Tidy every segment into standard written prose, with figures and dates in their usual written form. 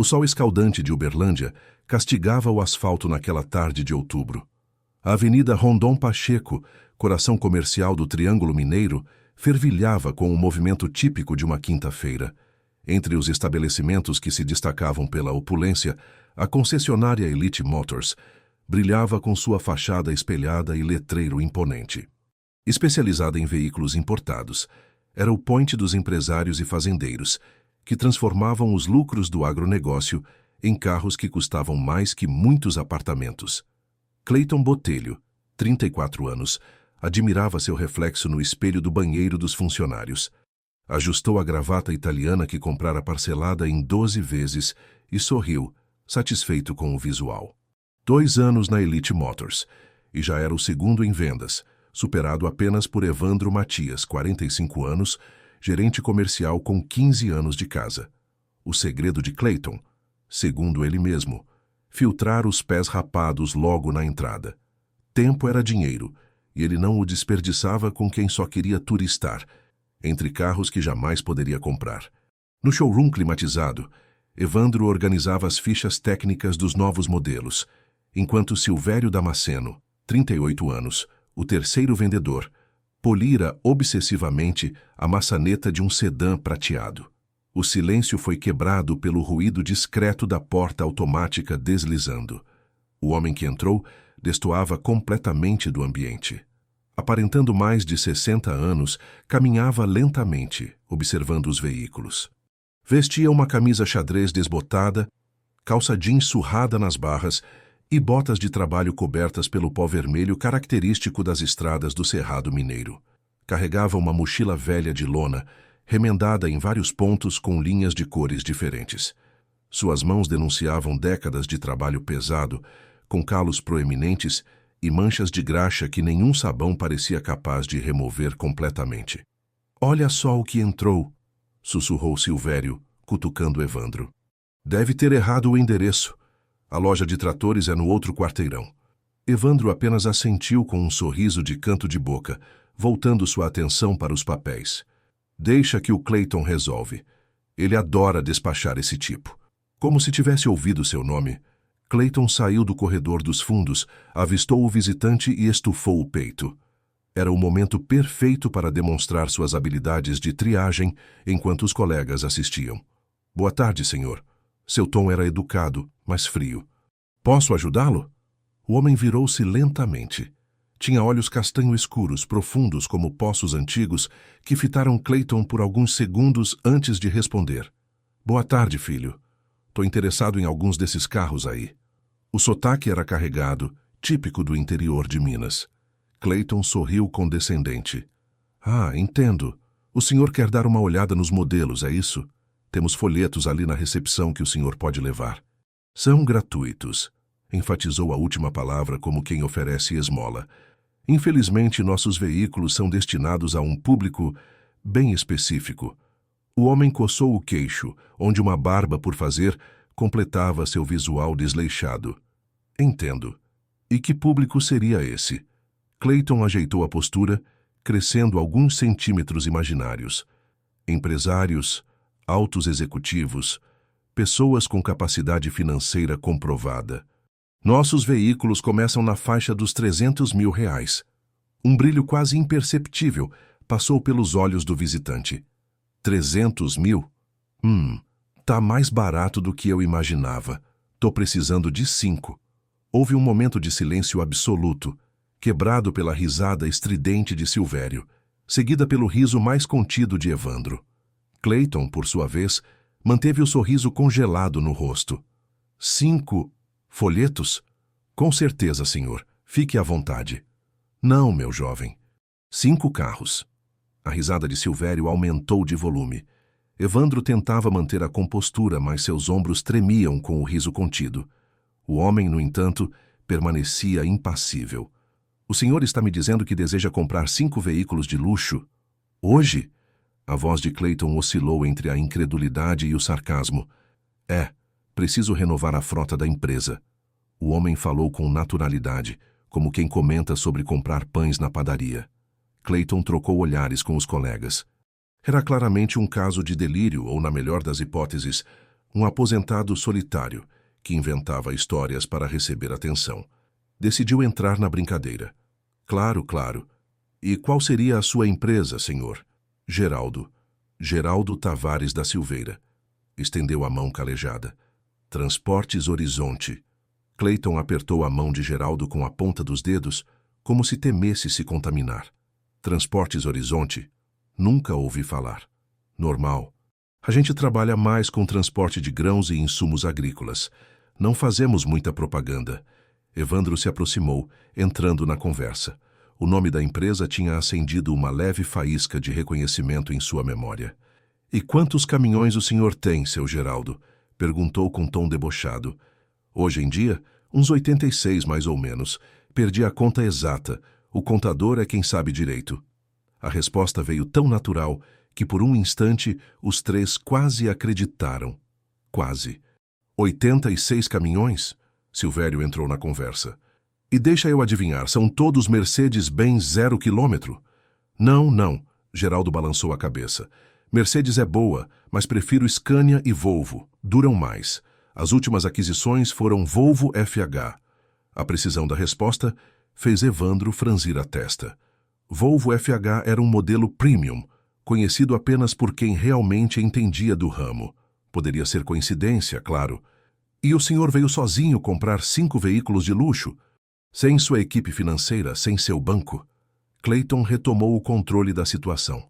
O sol escaldante de Uberlândia castigava o asfalto naquela tarde de outubro. A Avenida Rondon Pacheco, coração comercial do Triângulo Mineiro, fervilhava com o movimento típico de uma quinta-feira. Entre os estabelecimentos que se destacavam pela opulência, a concessionária Elite Motors brilhava com sua fachada espelhada e letreiro imponente. Especializada em veículos importados, era o point dos empresários e fazendeiros, que transformavam os lucros do agronegócio em carros que custavam mais que muitos apartamentos. Clayton Botelho, 34 anos, admirava seu reflexo no espelho do banheiro dos funcionários. Ajustou a gravata italiana que comprara parcelada em 12 vezes e sorriu, satisfeito com o visual. 2 anos na Elite Motors, e já era o segundo em vendas, superado apenas por Evandro Matias, 45 anos, gerente comercial com 15 anos de casa. O segredo de Clayton, segundo ele mesmo, filtrar os pés rapados logo na entrada. Tempo era dinheiro, e ele não o desperdiçava com quem só queria turistar, entre carros que jamais poderia comprar. No showroom climatizado, Evandro organizava as fichas técnicas dos novos modelos, enquanto Silvério Damasceno, 38 anos, o terceiro vendedor, polira obsessivamente a maçaneta de um sedã prateado. O silêncio foi quebrado pelo ruído discreto da porta automática deslizando. O homem que entrou destoava completamente do ambiente. Aparentando mais de 60 anos, caminhava lentamente, observando os veículos. Vestia uma camisa xadrez desbotada, calça jeans surrada nas barras e botas de trabalho cobertas pelo pó vermelho característico das estradas do Cerrado Mineiro. Carregava uma mochila velha de lona, remendada em vários pontos com linhas de cores diferentes. Suas mãos denunciavam décadas de trabalho pesado, com calos proeminentes e manchas de graxa que nenhum sabão parecia capaz de remover completamente. "Olha só o que entrou", sussurrou Silvério, cutucando Evandro. "Deve ter errado o endereço. A loja de tratores é no outro quarteirão." Evandro apenas assentiu com um sorriso de canto de boca, voltando sua atenção para os papéis. "Deixa que o Clayton resolve. Ele adora despachar esse tipo." Como se tivesse ouvido seu nome, Clayton saiu do corredor dos fundos, avistou o visitante e estufou o peito. Era o momento perfeito para demonstrar suas habilidades de triagem enquanto os colegas assistiam. "Boa tarde, senhor." Seu tom era educado, mas frio. "Posso ajudá-lo?" O homem virou-se lentamente. Tinha olhos castanho escuros, profundos como poços antigos, que fitaram Clayton por alguns segundos antes de responder. "Boa tarde, filho. Tô interessado em alguns desses carros aí." O sotaque era carregado, típico do interior de Minas. Clayton sorriu condescendente. "Ah, entendo. O senhor quer dar uma olhada nos modelos, é isso? Temos folhetos ali na recepção que o senhor pode levar." "São gratuitos", enfatizou a última palavra como quem oferece esmola. "Infelizmente, nossos veículos são destinados a um público bem específico." O homem coçou o queixo, onde uma barba por fazer completava seu visual desleixado. "Entendo. E que público seria esse?" Clayton ajeitou a postura, crescendo alguns centímetros imaginários. "Empresários, altos executivos, pessoas com capacidade financeira comprovada. Nossos veículos começam na faixa dos R$300.000. Um brilho quase imperceptível passou pelos olhos do visitante. 300 mil? Tá mais barato do que eu imaginava. Tô precisando de 5. Houve um momento de silêncio absoluto, quebrado pela risada estridente de Silvério, seguida pelo riso mais contido de Evandro. Clayton, por sua vez, manteve o sorriso congelado no rosto. 5 folhetos? Com certeza, senhor. Fique à vontade. Não, meu jovem. 5 carros. A risada de Silvério aumentou de volume. Evandro tentava manter a compostura, mas seus ombros tremiam com o riso contido. O homem, no entanto, permanecia impassível. "O senhor está me dizendo que deseja comprar 5 veículos de luxo? Hoje?" A voz de Clayton oscilou entre a incredulidade e o sarcasmo. "É, preciso renovar a frota da empresa." O homem falou com naturalidade, como quem comenta sobre comprar pães na padaria. Clayton trocou olhares com os colegas. Era claramente um caso de delírio ou, na melhor das hipóteses, um aposentado solitário que inventava histórias para receber atenção. Decidiu entrar na brincadeira. Claro, claro. E qual seria a sua empresa, senhor? Geraldo. Geraldo Tavares da Silveira. Estendeu a mão calejada. Transportes Horizonte. Clayton apertou a mão de Geraldo com a ponta dos dedos, como se temesse se contaminar. Transportes Horizonte? Nunca ouvi falar. Normal. A gente trabalha mais com transporte de grãos e insumos agrícolas. Não fazemos muita propaganda. Evandro se aproximou, entrando na conversa. O nome da empresa tinha acendido uma leve faísca de reconhecimento em sua memória. E quantos caminhões o senhor tem, seu Geraldo? Perguntou com tom debochado. Hoje em dia, uns 86 mais ou menos. Perdi a conta exata. O contador é quem sabe direito. A resposta veio tão natural que por um instante os três quase acreditaram. Quase. 86 caminhões? Silvério entrou na conversa. E deixa eu adivinhar, são todos Mercedes-Benz 0 quilômetro? Não, não. Geraldo balançou a cabeça. Mercedes é boa, mas prefiro Scania e Volvo. Duram mais. As últimas aquisições foram Volvo FH. A precisão da resposta fez Evandro franzir a testa. Volvo FH era um modelo premium, conhecido apenas por quem realmente entendia do ramo. Poderia ser coincidência, claro. E o senhor veio sozinho comprar 5 veículos de luxo? Sem sua equipe financeira, sem seu banco? Clayton retomou o controle da situação.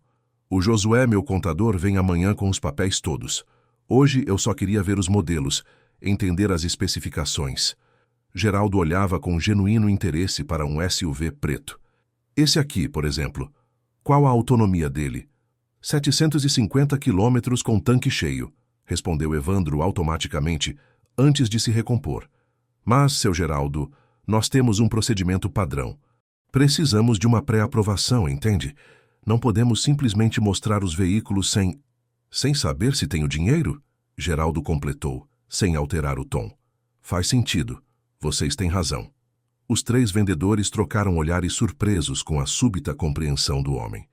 O Josué, meu contador, vem amanhã com os papéis todos. Hoje eu só queria ver os modelos, entender as especificações. Geraldo olhava com genuíno interesse para um SUV preto. Esse aqui, por exemplo. Qual a autonomia dele? 750 quilômetros com tanque cheio, respondeu Evandro automaticamente, antes de se recompor. Mas, seu Geraldo, nós temos um procedimento padrão. Precisamos de uma pré-aprovação, entende? Não podemos simplesmente mostrar os veículos sem saber se tenho dinheiro? Geraldo completou, sem alterar o tom. Faz sentido. Vocês têm razão. Os 3 vendedores trocaram olhares surpresos com a súbita compreensão do homem.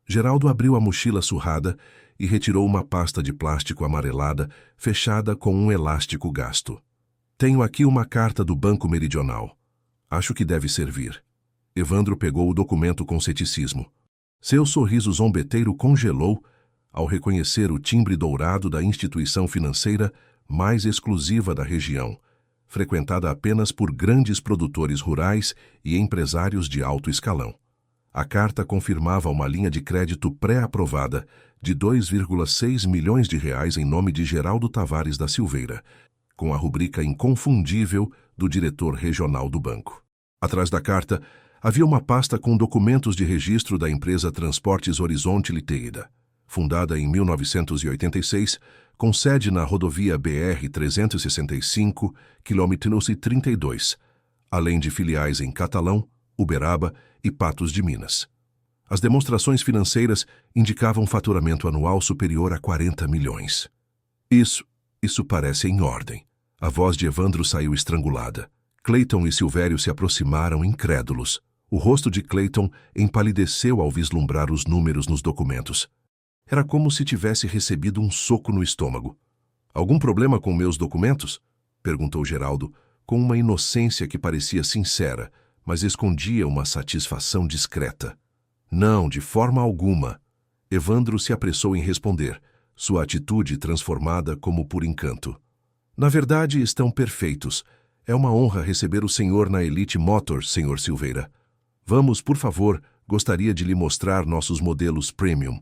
Geraldo abriu a mochila surrada e retirou uma pasta de plástico amarelada, fechada com um elástico gasto. Tenho aqui uma carta do Banco Meridional. Acho que deve servir. Evandro pegou o documento com ceticismo. Seu sorriso zombeteiro congelou ao reconhecer o timbre dourado da instituição financeira mais exclusiva da região, frequentada apenas por grandes produtores rurais e empresários de alto escalão. A carta confirmava uma linha de crédito pré-aprovada de 2,6 milhões de reais em nome de Geraldo Tavares da Silveira, com a rubrica inconfundível do diretor regional do banco. Atrás da carta, havia uma pasta com documentos de registro da empresa Transportes Horizonte Ltda., fundada em 1986, com sede na rodovia BR-365, quilômetros 32, além de filiais em Catalão, Uberaba e Patos de Minas. As demonstrações financeiras indicavam faturamento anual superior a 40 milhões. Isso parece em ordem. A voz de Evandro saiu estrangulada. Clayton e Silvério se aproximaram incrédulos. O rosto de Clayton empalideceu ao vislumbrar os números nos documentos. Era como se tivesse recebido um soco no estômago. Algum problema com meus documentos? Perguntou Geraldo, com uma inocência que parecia sincera, mas escondia uma satisfação discreta. Não, de forma alguma. Evandro se apressou em responder, sua atitude transformada como por encanto. Na verdade, estão perfeitos. É uma honra receber o senhor na Elite Motors, senhor Silveira. Vamos, por favor, gostaria de lhe mostrar nossos modelos premium.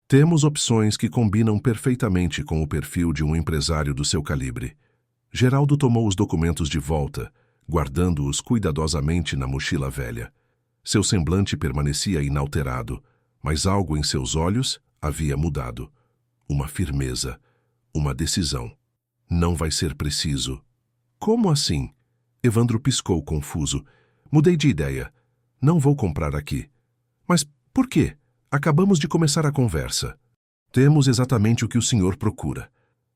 Temos opções que combinam perfeitamente com o perfil de um empresário do seu calibre. Geraldo tomou os documentos de volta, guardando-os cuidadosamente na mochila velha. Seu semblante permanecia inalterado, mas algo em seus olhos havia mudado. Uma firmeza, uma decisão. Não vai ser preciso. Como assim? Evandro piscou confuso. Mudei de ideia. Não vou comprar aqui. Mas por quê? Acabamos de começar a conversa. Temos exatamente o que o senhor procura.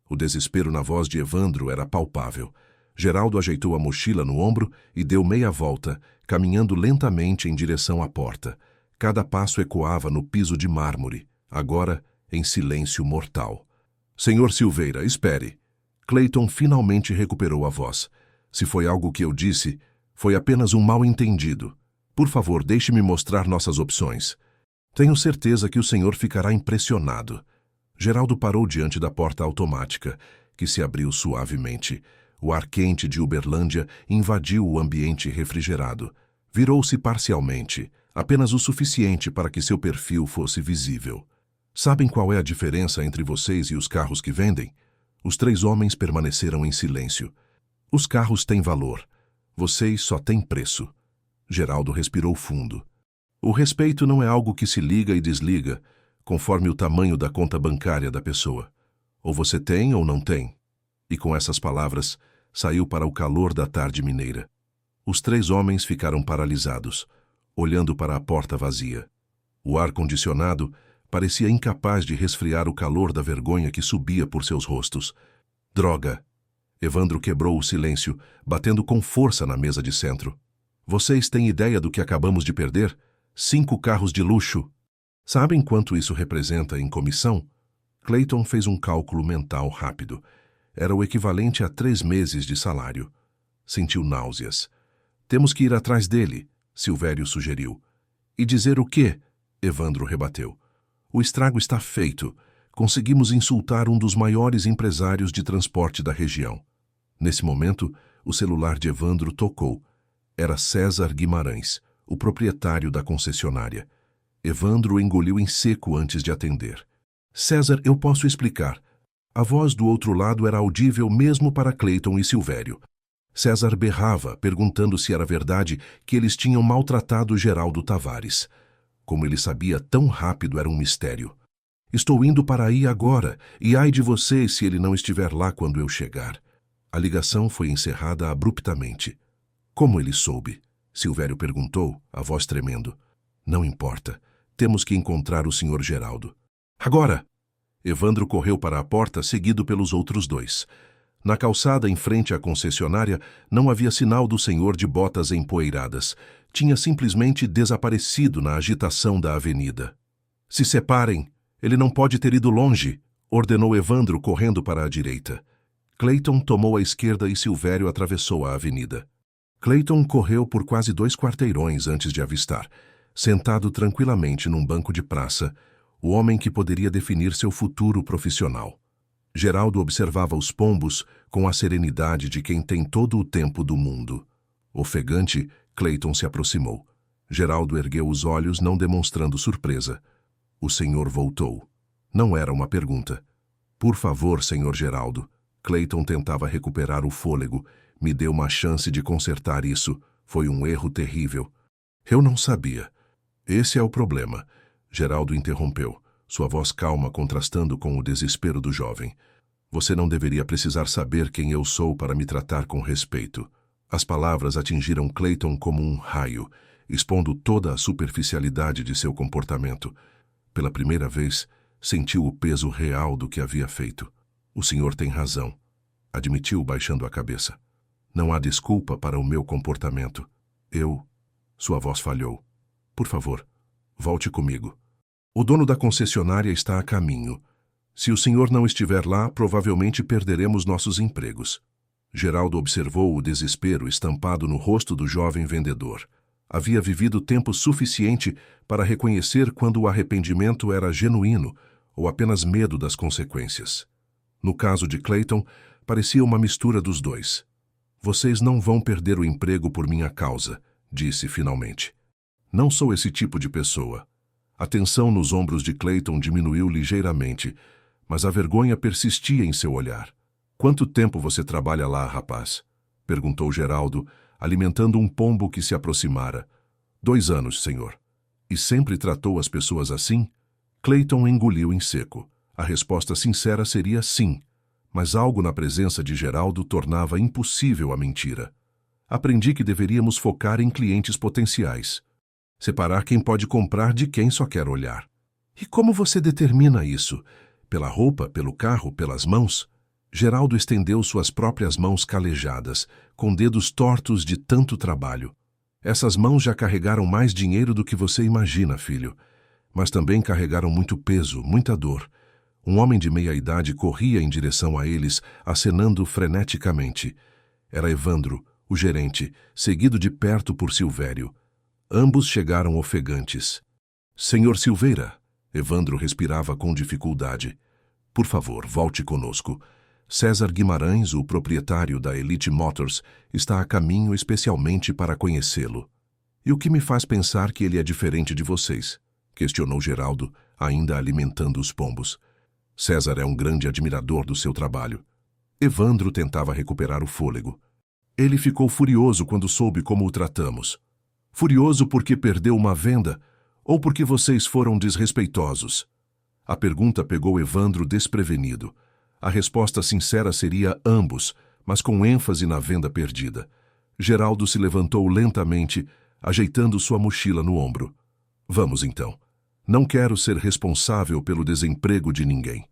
O desespero na voz de Evandro era palpável. Geraldo ajeitou a mochila no ombro e deu meia volta, caminhando lentamente em direção à porta. Cada passo ecoava no piso de mármore, agora em silêncio mortal. Senhor Silveira, espere. Clayton finalmente recuperou a voz. Se foi algo que eu disse, foi apenas um mal-entendido. Por favor, deixe-me mostrar nossas opções. Tenho certeza que o senhor ficará impressionado. Geraldo parou diante da porta automática, que se abriu suavemente. O ar quente de Uberlândia invadiu o ambiente refrigerado. Virou-se parcialmente, apenas o suficiente para que seu perfil fosse visível. Sabem qual é a diferença entre vocês e os carros que vendem? Os três homens permaneceram em silêncio. Os carros têm valor. Vocês só têm preço. Geraldo respirou fundo. O respeito não é algo que se liga e desliga, conforme o tamanho da conta bancária da pessoa. Ou você tem ou não tem. E com essas palavras, saiu para o calor da tarde mineira. Os três homens ficaram paralisados, olhando para a porta vazia. O ar-condicionado parecia incapaz de resfriar o calor da vergonha que subia por seus rostos. Droga! Evandro quebrou o silêncio, batendo com força na mesa de centro. Vocês têm ideia do que acabamos de perder? 5 carros de luxo. Sabem quanto isso representa em comissão? Clayton fez um cálculo mental rápido. Era o equivalente a 3 meses de salário. Sentiu náuseas. Temos que ir atrás dele, Silvério sugeriu. E dizer o quê? Evandro rebateu. O estrago está feito. Conseguimos insultar um dos maiores empresários de transporte da região. Nesse momento, o celular de Evandro tocou. Era César Guimarães, o proprietário da concessionária. Evandro engoliu em seco antes de atender. César, eu posso explicar. A voz do outro lado era audível mesmo para Clayton e Silvério. César berrava, perguntando se era verdade que eles tinham maltratado Geraldo Tavares. Como ele sabia tão rápido era um mistério. Estou indo para aí agora, e ai de vocês se ele não estiver lá quando eu chegar. A ligação foi encerrada abruptamente. Como ele soube? Silvério perguntou, a voz tremendo. Não importa. Temos que encontrar o Sr. Geraldo. Agora! Evandro correu para a porta, seguido pelos outros dois. Na calçada em frente à concessionária não havia sinal do senhor de botas empoeiradas. Tinha simplesmente desaparecido na agitação da avenida. Se separem! Ele não pode ter ido longe! Ordenou Evandro, correndo para a direita. Clayton tomou a esquerda e Silvério atravessou a avenida. Clayton correu por quase 2 quarteirões antes de avistar, sentado tranquilamente num banco de praça, o homem que poderia definir seu futuro profissional. Geraldo observava os pombos com a serenidade de quem tem todo o tempo do mundo. Ofegante, Clayton se aproximou. Geraldo ergueu os olhos, não demonstrando surpresa. O senhor voltou. Não era uma pergunta. Por favor, senhor Geraldo. Clayton tentava recuperar o fôlego. Me deu uma chance de consertar isso. Foi um erro terrível. Eu não sabia. Esse é o problema. Geraldo interrompeu, sua voz calma contrastando com o desespero do jovem. Você não deveria precisar saber quem eu sou para me tratar com respeito. As palavras atingiram Clayton como um raio, expondo toda a superficialidade de seu comportamento. Pela primeira vez, sentiu o peso real do que havia feito. O senhor tem razão, admitiu baixando a cabeça. Não há desculpa para o meu comportamento. Sua voz falhou. Por favor, volte comigo. O dono da concessionária está a caminho. Se o senhor não estiver lá, provavelmente perderemos nossos empregos. Geraldo observou o desespero estampado no rosto do jovem vendedor. Havia vivido tempo suficiente para reconhecer quando o arrependimento era genuíno ou apenas medo das consequências. No caso de Clayton, parecia uma mistura dos dois. Vocês não vão perder o emprego por minha causa, disse finalmente. Não sou esse tipo de pessoa. A tensão nos ombros de Clayton diminuiu ligeiramente, mas a vergonha persistia em seu olhar. Quanto tempo você trabalha lá, rapaz? Perguntou Geraldo, alimentando um pombo que se aproximara. 2 anos, senhor. E sempre tratou as pessoas assim? Clayton engoliu em seco. A resposta sincera seria sim, mas algo na presença de Geraldo tornava impossível a mentira. Aprendi que deveríamos focar em clientes potenciais. Separar quem pode comprar de quem só quer olhar. E como você determina isso? Pela roupa, pelo carro, pelas mãos? Geraldo estendeu suas próprias mãos calejadas, com dedos tortos de tanto trabalho. Essas mãos já carregaram mais dinheiro do que você imagina, filho. Mas também carregaram muito peso, muita dor. Um homem de meia-idade corria em direção a eles, acenando freneticamente. Era Evandro, o gerente, seguido de perto por Silvério. Ambos chegaram ofegantes. Senhor Silveira, Evandro respirava com dificuldade. Por favor, volte conosco. César Guimarães, o proprietário da Elite Motors, está a caminho especialmente para conhecê-lo. E o que me faz pensar que ele é diferente de vocês? Questionou Geraldo, ainda alimentando os pombos. César é um grande admirador do seu trabalho. Evandro tentava recuperar o fôlego. Ele ficou furioso quando soube como o tratamos. Furioso porque perdeu uma venda ou porque vocês foram desrespeitosos? A pergunta pegou Evandro desprevenido. A resposta sincera seria ambos, mas com ênfase na venda perdida. Geraldo se levantou lentamente, ajeitando sua mochila no ombro. Vamos então. Não quero ser responsável pelo desemprego de ninguém.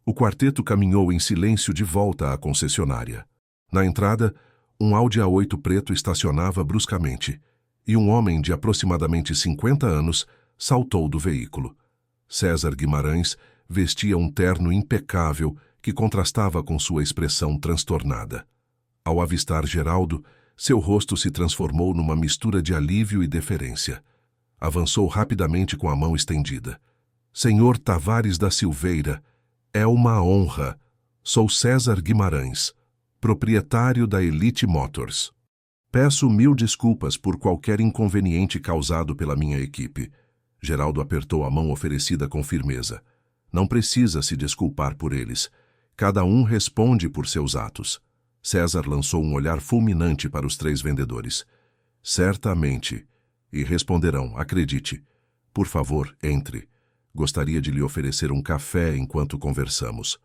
O quarteto caminhou em silêncio de volta à concessionária. Na entrada, um Audi A8 preto estacionava bruscamente, e um homem de aproximadamente 50 anos saltou do veículo. César Guimarães vestia um terno impecável que contrastava com sua expressão transtornada. Ao avistar Geraldo, seu rosto se transformou numa mistura de alívio e deferência. Avançou rapidamente com a mão estendida. Senhor Tavares da Silveira, é uma honra. Sou César Guimarães, proprietário da Elite Motors. Peço 1000 desculpas por qualquer inconveniente causado pela minha equipe. Geraldo apertou a mão oferecida com firmeza. Não precisa se desculpar por eles. Cada um responde por seus atos. César lançou um olhar fulminante para os 3 vendedores. Certamente. E responderão, acredite. Por favor, entre. Gostaria de lhe oferecer um café enquanto conversamos.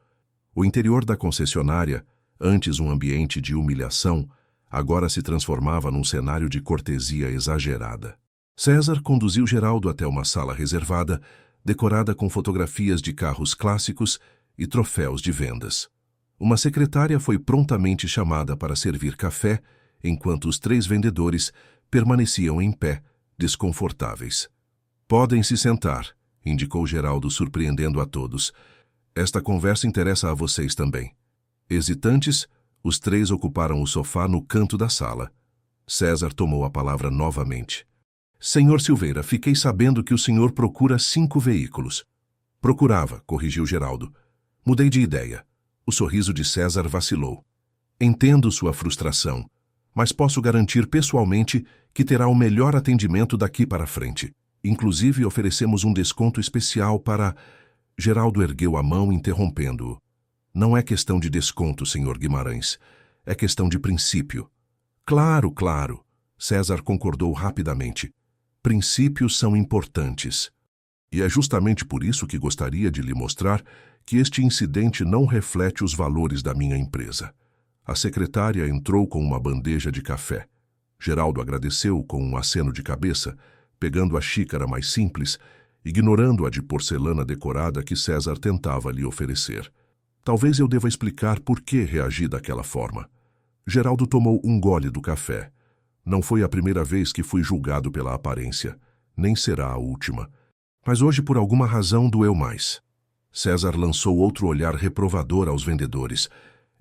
O interior da concessionária, antes um ambiente de humilhação, agora se transformava num cenário de cortesia exagerada. César conduziu Geraldo até uma sala reservada, decorada com fotografias de carros clássicos e troféus de vendas. Uma secretária foi prontamente chamada para servir café, enquanto os 3 vendedores permaneciam em pé, desconfortáveis. Podem se sentar, indicou Geraldo, surpreendendo a todos. Esta conversa interessa a vocês também. Hesitantes, os 3 ocuparam o sofá no canto da sala. César tomou a palavra novamente. Senhor Silveira, fiquei sabendo que o senhor procura 5 veículos. Procurava, corrigiu Geraldo. Mudei de ideia. O sorriso de César vacilou. Entendo sua frustração, mas posso garantir pessoalmente que terá o melhor atendimento daqui para frente. Inclusive, oferecemos um desconto especial para... Geraldo ergueu a mão, interrompendo-o. Não é questão de desconto, senhor Guimarães. É questão de princípio. Claro, claro. César concordou rapidamente. Princípios são importantes. E é justamente por isso que gostaria de lhe mostrar que este incidente não reflete os valores da minha empresa. A secretária entrou com uma bandeja de café. Geraldo agradeceu com um aceno de cabeça, pegando a xícara mais simples, ignorando a de porcelana decorada que César tentava lhe oferecer. Talvez eu deva explicar por que reagi daquela forma. Geraldo tomou um gole do café. Não foi a primeira vez que fui julgado pela aparência, nem será a última. Mas hoje, por alguma razão, doeu mais. César lançou outro olhar reprovador aos vendedores.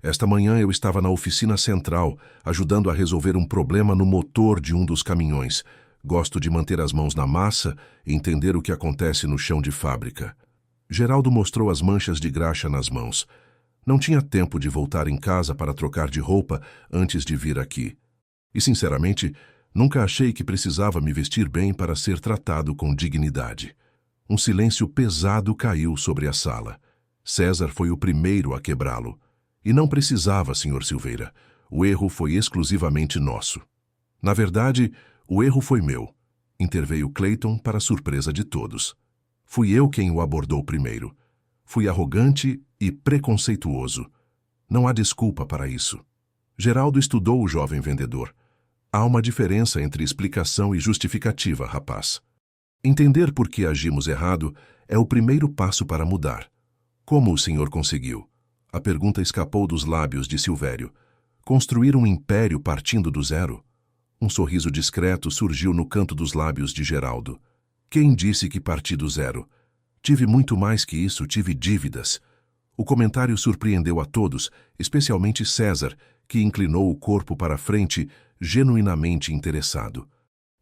Esta manhã eu estava na oficina central, ajudando a resolver um problema no motor de um dos caminhões. Gosto de manter as mãos na massa e entender o que acontece no chão de fábrica. Geraldo mostrou as manchas de graxa nas mãos. Não tinha tempo de voltar em casa para trocar de roupa antes de vir aqui. E, sinceramente, nunca achei que precisava me vestir bem para ser tratado com dignidade. Um silêncio pesado caiu sobre a sala. César foi o primeiro a quebrá-lo. E não precisava, Sr. Silveira. O erro foi exclusivamente nosso. Na verdade, o erro foi meu. Interveio Clayton para surpresa de todos. Fui eu quem o abordou primeiro. Fui arrogante e preconceituoso. Não há desculpa para isso. Geraldo estudou o jovem vendedor. Há uma diferença entre explicação e justificativa, rapaz. Entender por que agimos errado é o primeiro passo para mudar. Como o senhor conseguiu? A pergunta escapou dos lábios de Silvério. Construir um império partindo do zero? Um sorriso discreto surgiu no canto dos lábios de Geraldo. Quem disse que parti do zero? Tive muito mais que isso, tive dívidas. O comentário surpreendeu a todos, especialmente César, que inclinou o corpo para a frente, genuinamente interessado.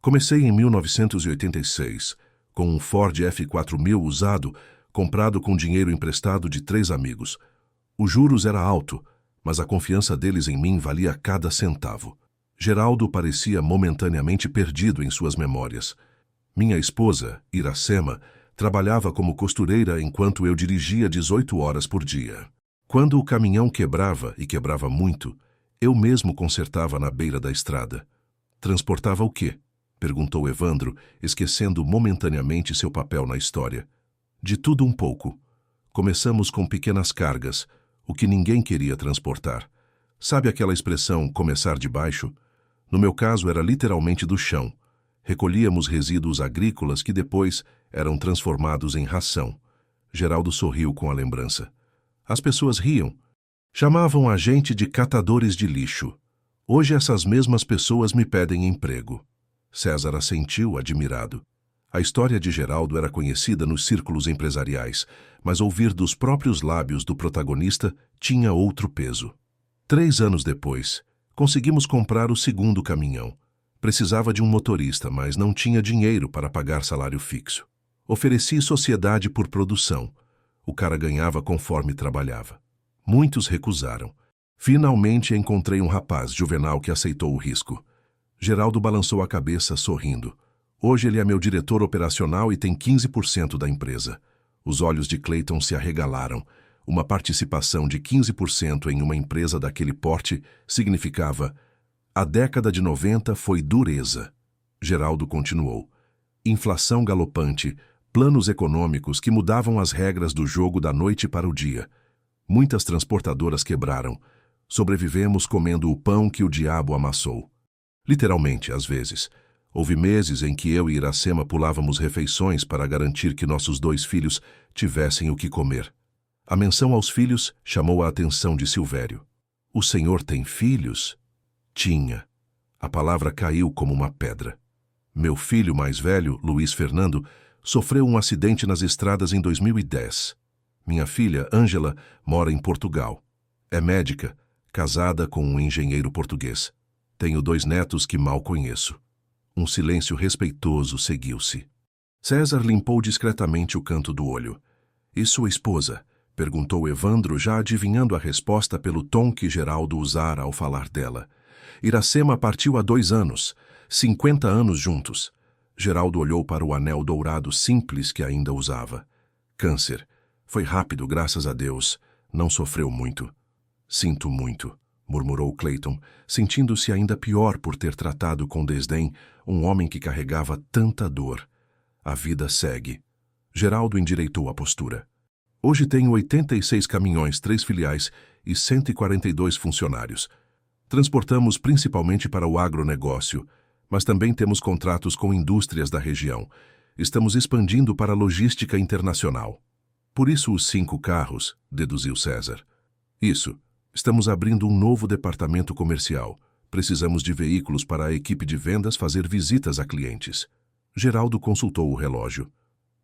Comecei em 1986, com um Ford F4000 usado, comprado com dinheiro emprestado de 3 amigos. Os juros era alto, mas a confiança deles em mim valia cada centavo. Geraldo parecia momentaneamente perdido em suas memórias. Minha esposa, Iracema, trabalhava como costureira enquanto eu dirigia 18 horas por dia. Quando o caminhão quebrava, e quebrava muito, eu mesmo consertava na beira da estrada. Transportava o quê? Perguntou Evandro, esquecendo momentaneamente seu papel na história. De tudo um pouco. Começamos com pequenas cargas, o que ninguém queria transportar. Sabe aquela expressão começar de baixo? No meu caso era literalmente do chão. Recolhíamos resíduos agrícolas que depois eram transformados em ração. Geraldo sorriu com a lembrança. As pessoas riam. Chamavam a gente de catadores de lixo. Hoje essas mesmas pessoas me pedem emprego. César assentiu, admirado. A história de Geraldo era conhecida nos círculos empresariais, mas ouvir dos próprios lábios do protagonista tinha outro peso. 3 anos depois, conseguimos comprar o segundo caminhão. Precisava de um motorista, mas não tinha dinheiro para pagar salário fixo. Ofereci sociedade por produção. O cara ganhava conforme trabalhava. Muitos recusaram. Finalmente encontrei um rapaz, Juvenal, que aceitou o risco. Geraldo balançou a cabeça, sorrindo. Hoje ele é meu diretor operacional e tem 15% da empresa. Os olhos de Clayton se arregalaram. Uma participação de 15% em uma empresa daquele porte significava: a década de 90 foi dureza. Geraldo continuou. Inflação galopante, planos econômicos que mudavam as regras do jogo da noite para o dia. Muitas transportadoras quebraram. Sobrevivemos comendo o pão que o diabo amassou. Literalmente, às vezes. Houve meses em que eu e Iracema pulávamos refeições para garantir que nossos 2 filhos tivessem o que comer. A menção aos filhos chamou a atenção de Silvério. O senhor tem filhos? Tinha. A palavra caiu como uma pedra. Meu filho mais velho, Luiz Fernando, sofreu um acidente nas estradas em 2010. Minha filha, Ângela, mora em Portugal. É médica, casada com um engenheiro português. Tenho 2 netos que mal conheço. Um silêncio respeitoso seguiu-se. César limpou discretamente o canto do olho. E sua esposa? Perguntou Evandro, já adivinhando a resposta pelo tom que Geraldo usara ao falar dela. Iracema partiu há 2 anos, 50 anos juntos. Geraldo olhou para o anel dourado simples que ainda usava. Câncer. Foi rápido, graças a Deus. Não sofreu muito. Sinto muito, murmurou Clayton, sentindo-se ainda pior por ter tratado com desdém um homem que carregava tanta dor. A vida segue. Geraldo endireitou a postura. Hoje tenho 86 caminhões, 3 filiais e 142 funcionários. Transportamos principalmente para o agronegócio, mas também temos contratos com indústrias da região. Estamos expandindo para a logística internacional. Por isso os 5 carros, deduziu César. Isso. Estamos abrindo um novo departamento comercial. Precisamos de veículos para a equipe de vendas fazer visitas a clientes. Geraldo consultou o relógio.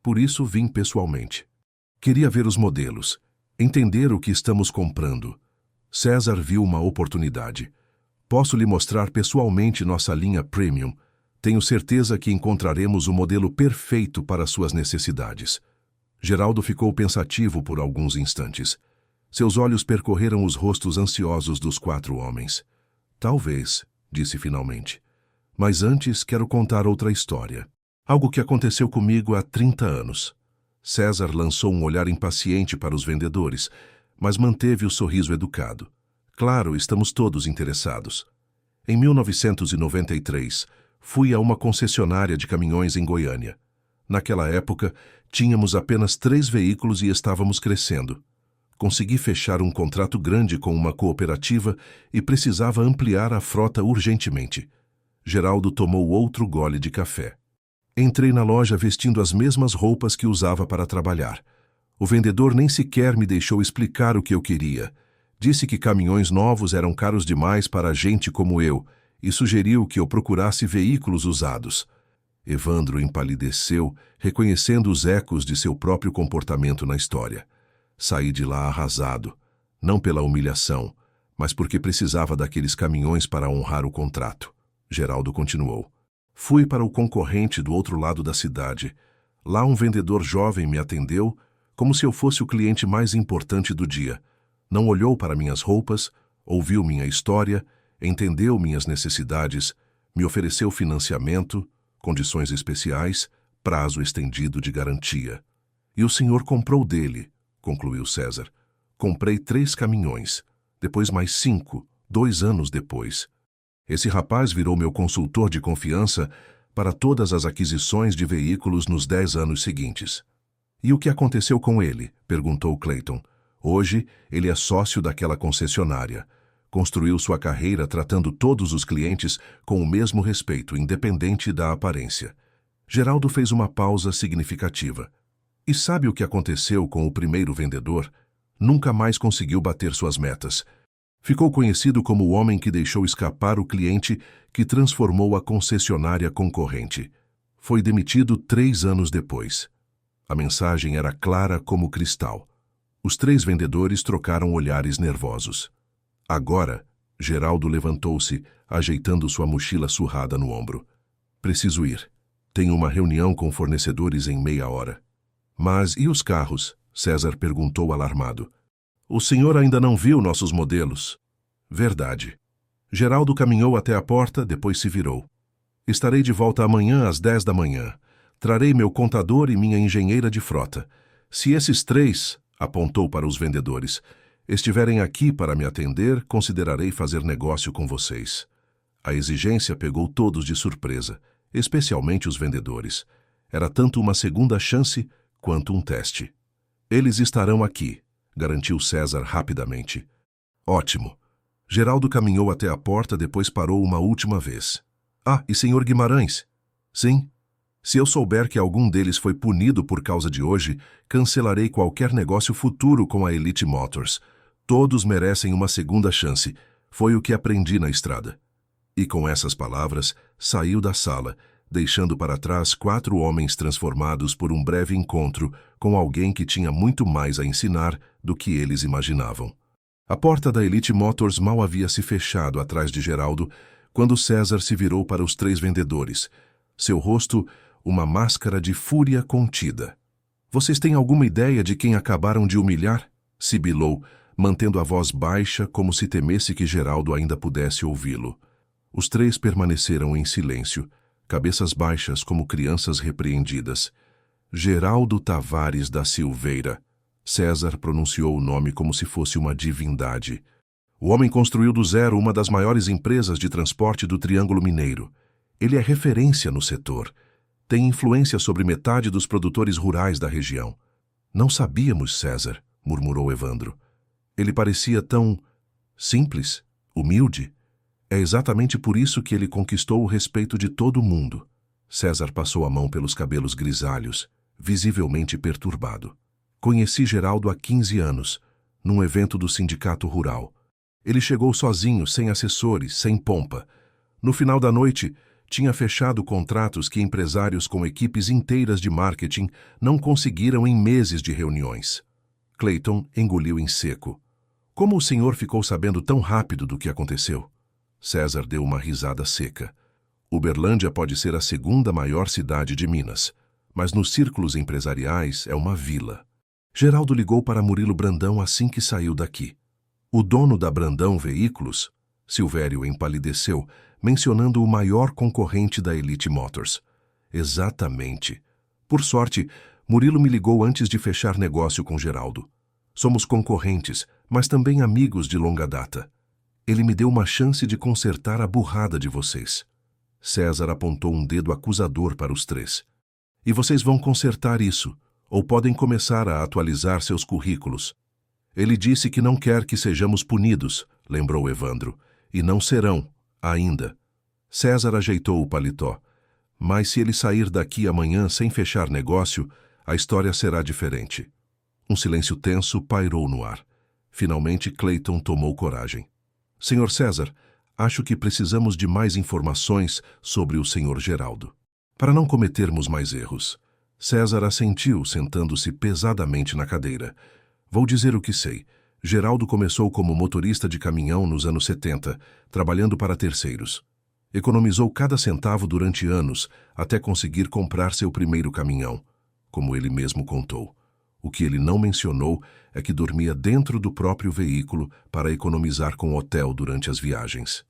Por isso vim pessoalmente. Queria ver os modelos, entender o que estamos comprando. César viu uma oportunidade. Posso lhe mostrar pessoalmente nossa linha Premium. Tenho certeza que encontraremos o modelo perfeito para suas necessidades. Geraldo ficou pensativo por alguns instantes. Seus olhos percorreram os rostos ansiosos dos 4 homens. Talvez, disse finalmente. Mas antes quero contar outra história. Algo que aconteceu comigo há 30 anos. César lançou um olhar impaciente para os vendedores, mas manteve o sorriso educado. Claro, estamos todos interessados. Em 1993, fui a uma concessionária de caminhões em Goiânia. Naquela época, tínhamos apenas 3 veículos e estávamos crescendo. Consegui fechar um contrato grande com uma cooperativa e precisava ampliar a frota urgentemente. Geraldo tomou outro gole de café. Entrei na loja vestindo as mesmas roupas que usava para trabalhar. O vendedor nem sequer me deixou explicar o que eu queria. Disse que caminhões novos eram caros demais para gente como eu e sugeriu que eu procurasse veículos usados. Evandro empalideceu, reconhecendo os ecos de seu próprio comportamento na história. Saí de lá arrasado, não pela humilhação, mas porque precisava daqueles caminhões para honrar o contrato. Geraldo continuou. Fui para o concorrente do outro lado da cidade. Lá um vendedor jovem me atendeu como se eu fosse o cliente mais importante do dia. Não olhou para minhas roupas, ouviu minha história, entendeu minhas necessidades, me ofereceu financiamento, condições especiais, prazo estendido de garantia. E o senhor comprou dele, concluiu César. Comprei 3 caminhões, depois mais 5, 2 anos depois. Esse rapaz virou meu consultor de confiança para todas as aquisições de veículos nos 10 anos seguintes. E o que aconteceu com ele? Perguntou Clayton. Hoje, ele é sócio daquela concessionária. Construiu sua carreira tratando todos os clientes com o mesmo respeito, independente da aparência. Geraldo fez uma pausa significativa. E sabe o que aconteceu com o primeiro vendedor? Nunca mais conseguiu bater suas metas. Ficou conhecido como o homem que deixou escapar o cliente que transformou a concessionária concorrente. Foi demitido 3 anos depois. A mensagem era clara como cristal. Os 3 vendedores trocaram olhares nervosos. Agora, Geraldo levantou-se, ajeitando sua mochila surrada no ombro. Preciso ir. Tenho uma reunião com fornecedores em meia hora. Mas e os carros? César perguntou alarmado. O senhor ainda não viu nossos modelos? Verdade. Geraldo caminhou até a porta, depois se virou. Estarei de volta amanhã às 10 da manhã. Trarei meu contador e minha engenheira de frota. Se esses 3, apontou para os vendedores, estiverem aqui para me atender, considerarei fazer negócio com vocês. A exigência pegou todos de surpresa, especialmente os vendedores. Era tanto uma segunda chance quanto um teste. Eles estarão aqui, garantiu César rapidamente. Ótimo. Geraldo caminhou até a porta, depois parou uma última vez. Ah, e senhor Guimarães? Sim. Se eu souber que algum deles foi punido por causa de hoje, cancelarei qualquer negócio futuro com a Elite Motors. Todos merecem uma segunda chance. Foi o que aprendi na estrada. E com essas palavras, saiu da sala, deixando para trás 4 homens transformados por um breve encontro com alguém que tinha muito mais a ensinar do que eles imaginavam. A porta da Elite Motors mal havia se fechado atrás de Geraldo quando César se virou para os 3 vendedores. Seu rosto, uma máscara de fúria contida. Vocês têm alguma ideia de quem acabaram de humilhar? Sibilou, mantendo a voz baixa como se temesse que Geraldo ainda pudesse ouvi-lo. Os 3 permaneceram em silêncio, cabeças baixas como crianças repreendidas. Geraldo Tavares da Silveira. César pronunciou o nome como se fosse uma divindade. O homem construiu do zero uma das maiores empresas de transporte do Triângulo Mineiro. Ele é referência no setor. Tem influência sobre metade dos produtores rurais da região. Não sabíamos, César, murmurou Evandro. Ele parecia tão simples, humilde. É exatamente por isso que ele conquistou o respeito de todo mundo. César passou a mão pelos cabelos grisalhos, visivelmente perturbado. Conheci Geraldo há 15 anos, num evento do Sindicato Rural. Ele chegou sozinho, sem assessores, sem pompa. No final da noite, tinha fechado contratos que empresários com equipes inteiras de marketing não conseguiram em meses de reuniões. Clayton engoliu em seco. Como o senhor ficou sabendo tão rápido do que aconteceu? César deu uma risada seca. Uberlândia pode ser a 2ª maior cidade de Minas, mas nos círculos empresariais é uma vila. Geraldo ligou para Murilo Brandão assim que saiu daqui. O dono da Brandão Veículos, Silvério empalideceu, mencionando o maior concorrente da Elite Motors. Exatamente. Por sorte, Murilo me ligou antes de fechar negócio com Geraldo. Somos concorrentes, mas também amigos de longa data. Ele me deu uma chance de consertar a burrada de vocês. César apontou um dedo acusador para os 3. E vocês vão consertar isso, ou podem começar a atualizar seus currículos. Ele disse que não quer que sejamos punidos, lembrou Evandro, e não serão, ainda. César ajeitou o paletó. Mas se ele sair daqui amanhã sem fechar negócio, a história será diferente. Um silêncio tenso pairou no ar. Finalmente, Clayton tomou coragem. Senhor César, acho que precisamos de mais informações sobre o senhor Geraldo, para não cometermos mais erros. César assentiu, sentando-se pesadamente na cadeira. Vou dizer o que sei. Geraldo começou como motorista de caminhão nos anos 70, trabalhando para terceiros. Economizou cada centavo durante anos, até conseguir comprar seu primeiro caminhão, como ele mesmo contou. O que ele não mencionou é que dormia dentro do próprio veículo para economizar com hotel durante as viagens.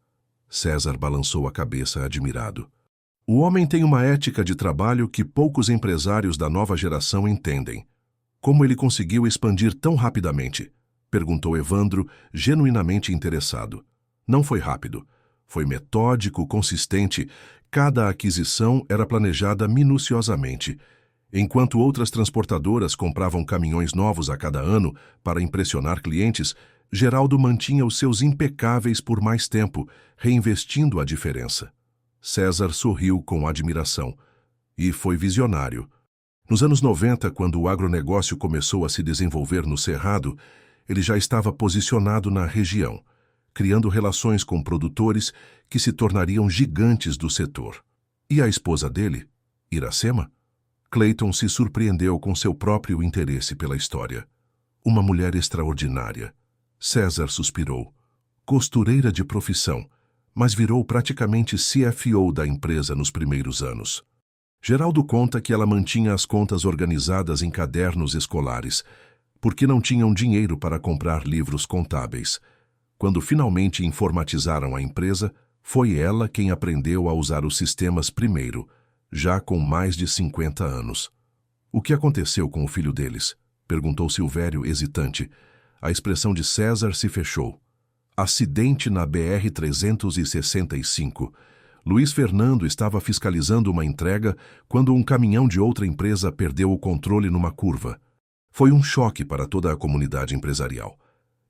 César balançou a cabeça admirado. O homem tem uma ética de trabalho que poucos empresários da nova geração entendem. Como ele conseguiu expandir tão rapidamente? Perguntou Evandro, genuinamente interessado. Não foi rápido. Foi metódico, consistente. Cada aquisição era planejada minuciosamente. Enquanto outras transportadoras compravam caminhões novos a cada ano para impressionar clientes, Geraldo mantinha os seus impecáveis por mais tempo, reinvestindo a diferença. César sorriu com admiração. E foi visionário. Nos anos 90, quando o agronegócio começou a se desenvolver no Cerrado, ele já estava posicionado na região, criando relações com produtores que se tornariam gigantes do setor. E a esposa dele, Iracema? Clayton se surpreendeu com seu próprio interesse pela história. Uma mulher extraordinária. César suspirou. Costureira de profissão, mas virou praticamente CFO da empresa nos primeiros anos. Geraldo conta que ela mantinha as contas organizadas em cadernos escolares, porque não tinham dinheiro para comprar livros contábeis. Quando finalmente informatizaram a empresa, foi ela quem aprendeu a usar os sistemas primeiro, já com mais de 50 anos. O que aconteceu com o filho deles? Perguntou Silvério, hesitante. A expressão de César se fechou. Acidente na BR-365. Luiz Fernando estava fiscalizando uma entrega quando um caminhão de outra empresa perdeu o controle numa curva. Foi um choque para toda a comunidade empresarial.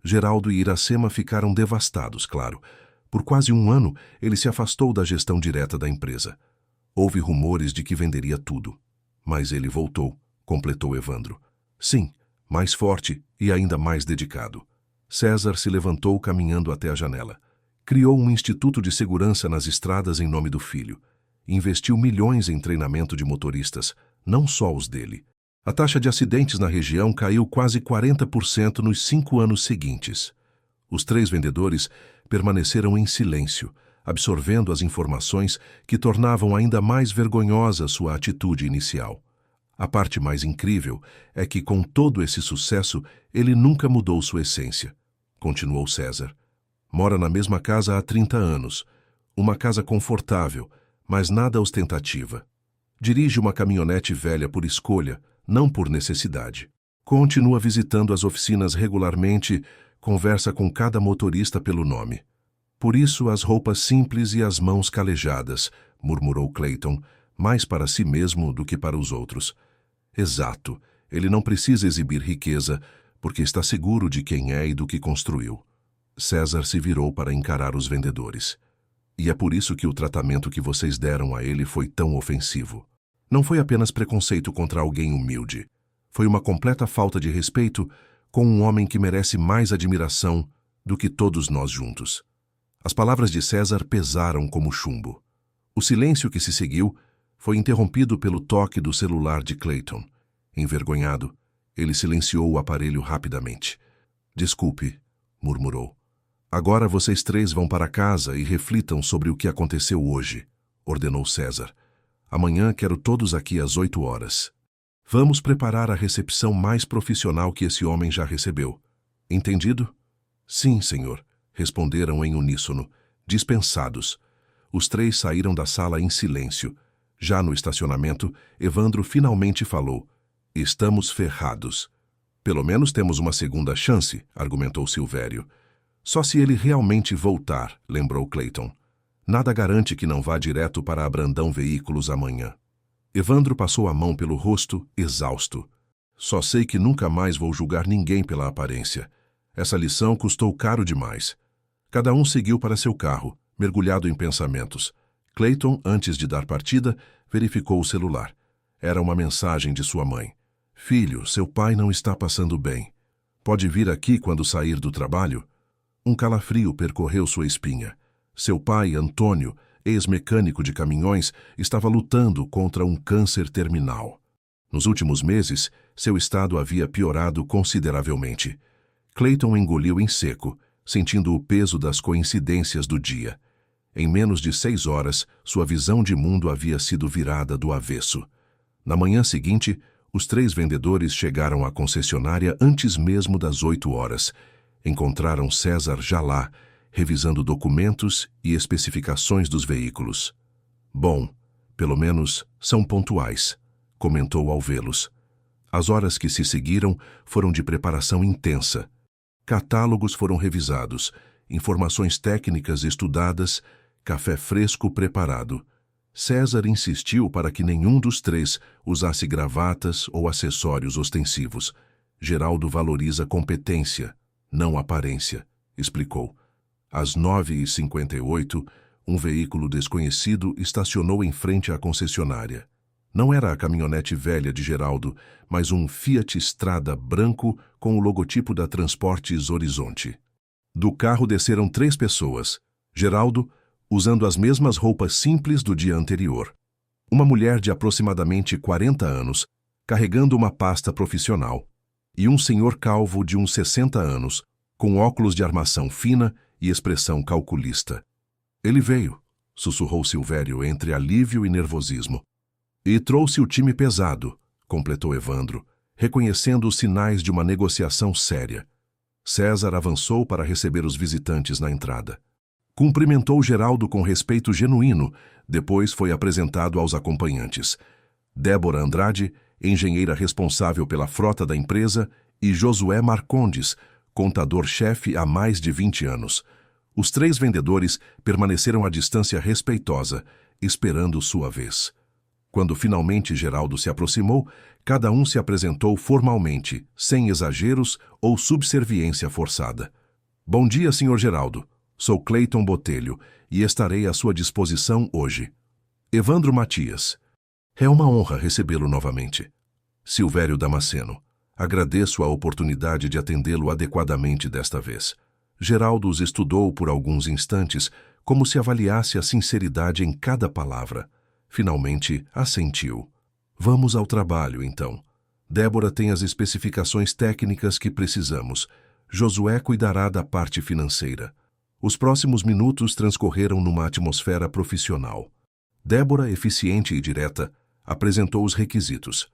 Geraldo e Iracema ficaram devastados, claro. Por quase um ano, ele se afastou da gestão direta da empresa. Houve rumores de que venderia tudo. Mas ele voltou, completou Evandro. Sim, mais forte e ainda mais dedicado. César se levantou caminhando até a janela. Criou um instituto de segurança nas estradas em nome do filho. Investiu milhões em treinamento de motoristas, não só os dele. A taxa de acidentes na região caiu quase 40% nos 5 anos seguintes. Os 3 vendedores permaneceram em silêncio, absorvendo as informações que tornavam ainda mais vergonhosa sua atitude inicial. A parte mais incrível é que, com todo esse sucesso, ele nunca mudou sua essência, continuou César. Mora na mesma casa há 30 anos, uma casa confortável, mas nada ostentativa. Dirige uma caminhonete velha por escolha, não por necessidade. Continua visitando as oficinas regularmente, conversa com cada motorista pelo nome. Por isso as roupas simples e as mãos calejadas, murmurou Clayton, mais para si mesmo do que para os outros. Exato, ele não precisa exibir riqueza, porque está seguro de quem é e do que construiu. César se virou para encarar os vendedores. E é por isso que o tratamento que vocês deram a ele foi tão ofensivo. Não foi apenas preconceito contra alguém humilde. Foi uma completa falta de respeito com um homem que merece mais admiração do que todos nós juntos. As palavras de César pesaram como chumbo. O silêncio que se seguiu foi interrompido pelo toque do celular de Clayton. Envergonhado, ele silenciou o aparelho rapidamente. Desculpe, murmurou. Agora vocês 3 vão para casa e reflitam sobre o que aconteceu hoje, ordenou César. Amanhã quero todos aqui às 8 horas. Vamos preparar a recepção mais profissional que esse homem já recebeu. Entendido? Sim, senhor, responderam em uníssono, dispensados. Os 3 saíram da sala em silêncio. Já no estacionamento, Evandro finalmente falou. Estamos ferrados. Pelo menos temos uma segunda chance, argumentou Silvério. Só se ele realmente voltar, lembrou Clayton. Nada garante que não vá direto para a Brandão Veículos amanhã. Evandro passou a mão pelo rosto, exausto. Só sei que nunca mais vou julgar ninguém pela aparência. Essa lição custou caro demais. Cada um seguiu para seu carro, mergulhado em pensamentos. Clayton, antes de dar partida, verificou o celular. Era uma mensagem de sua mãe. Filho, seu pai não está passando bem. Pode vir aqui quando sair do trabalho? Um calafrio percorreu sua espinha. Seu pai, Antônio, ex-mecânico de caminhões, estava lutando contra um câncer terminal. Nos últimos meses, seu estado havia piorado consideravelmente. Clayton engoliu em seco, sentindo o peso das coincidências do dia. Em menos de 6 horas, sua visão de mundo havia sido virada do avesso. Na manhã seguinte, os 3 vendedores chegaram à concessionária antes mesmo das 8 horas. Encontraram César já lá, revisando documentos e especificações dos veículos. Bom, pelo menos são pontuais, comentou ao vê-los. As horas que se seguiram foram de preparação intensa. Catálogos foram revisados, informações técnicas estudadas, café fresco preparado. César insistiu para que nenhum dos 3 usasse gravatas ou acessórios ostensivos. Geraldo valoriza competência, não aparência, explicou. Às 9h58, um veículo desconhecido estacionou em frente à concessionária. Não era a caminhonete velha de Geraldo, mas um Fiat Strada branco com o logotipo da Transportes Horizonte. Do carro desceram 3 pessoas. Geraldo, usando as mesmas roupas simples do dia anterior. Uma mulher de aproximadamente 40 anos, carregando uma pasta profissional. E um senhor calvo de uns 60 anos, com óculos de armação fina e expressão calculista. Ele veio, sussurrou Silvério entre alívio e nervosismo. E trouxe o time pesado, completou Evandro, reconhecendo os sinais de uma negociação séria. César avançou para receber os visitantes na entrada. Cumprimentou Geraldo com respeito genuíno, depois foi apresentado aos acompanhantes. Débora Andrade, engenheira responsável pela frota da empresa, e Josué Marcondes, contador-chefe há mais de 20 anos. Os 3 vendedores permaneceram à distância respeitosa, esperando sua vez. Quando finalmente Geraldo se aproximou, cada um se apresentou formalmente, sem exageros ou subserviência forçada. Bom dia, Sr. Geraldo. Sou Clayton Botelho e estarei à sua disposição hoje. Evandro Matias. É uma honra recebê-lo novamente. Silvério Damasceno. Agradeço a oportunidade de atendê-lo adequadamente desta vez. Geraldo os estudou por alguns instantes, como se avaliasse a sinceridade em cada palavra. Finalmente, assentiu. Vamos ao trabalho, então. Débora tem as especificações técnicas que precisamos. Josué cuidará da parte financeira. Os próximos minutos transcorreram numa atmosfera profissional. Débora, eficiente e direta, apresentou os requisitos.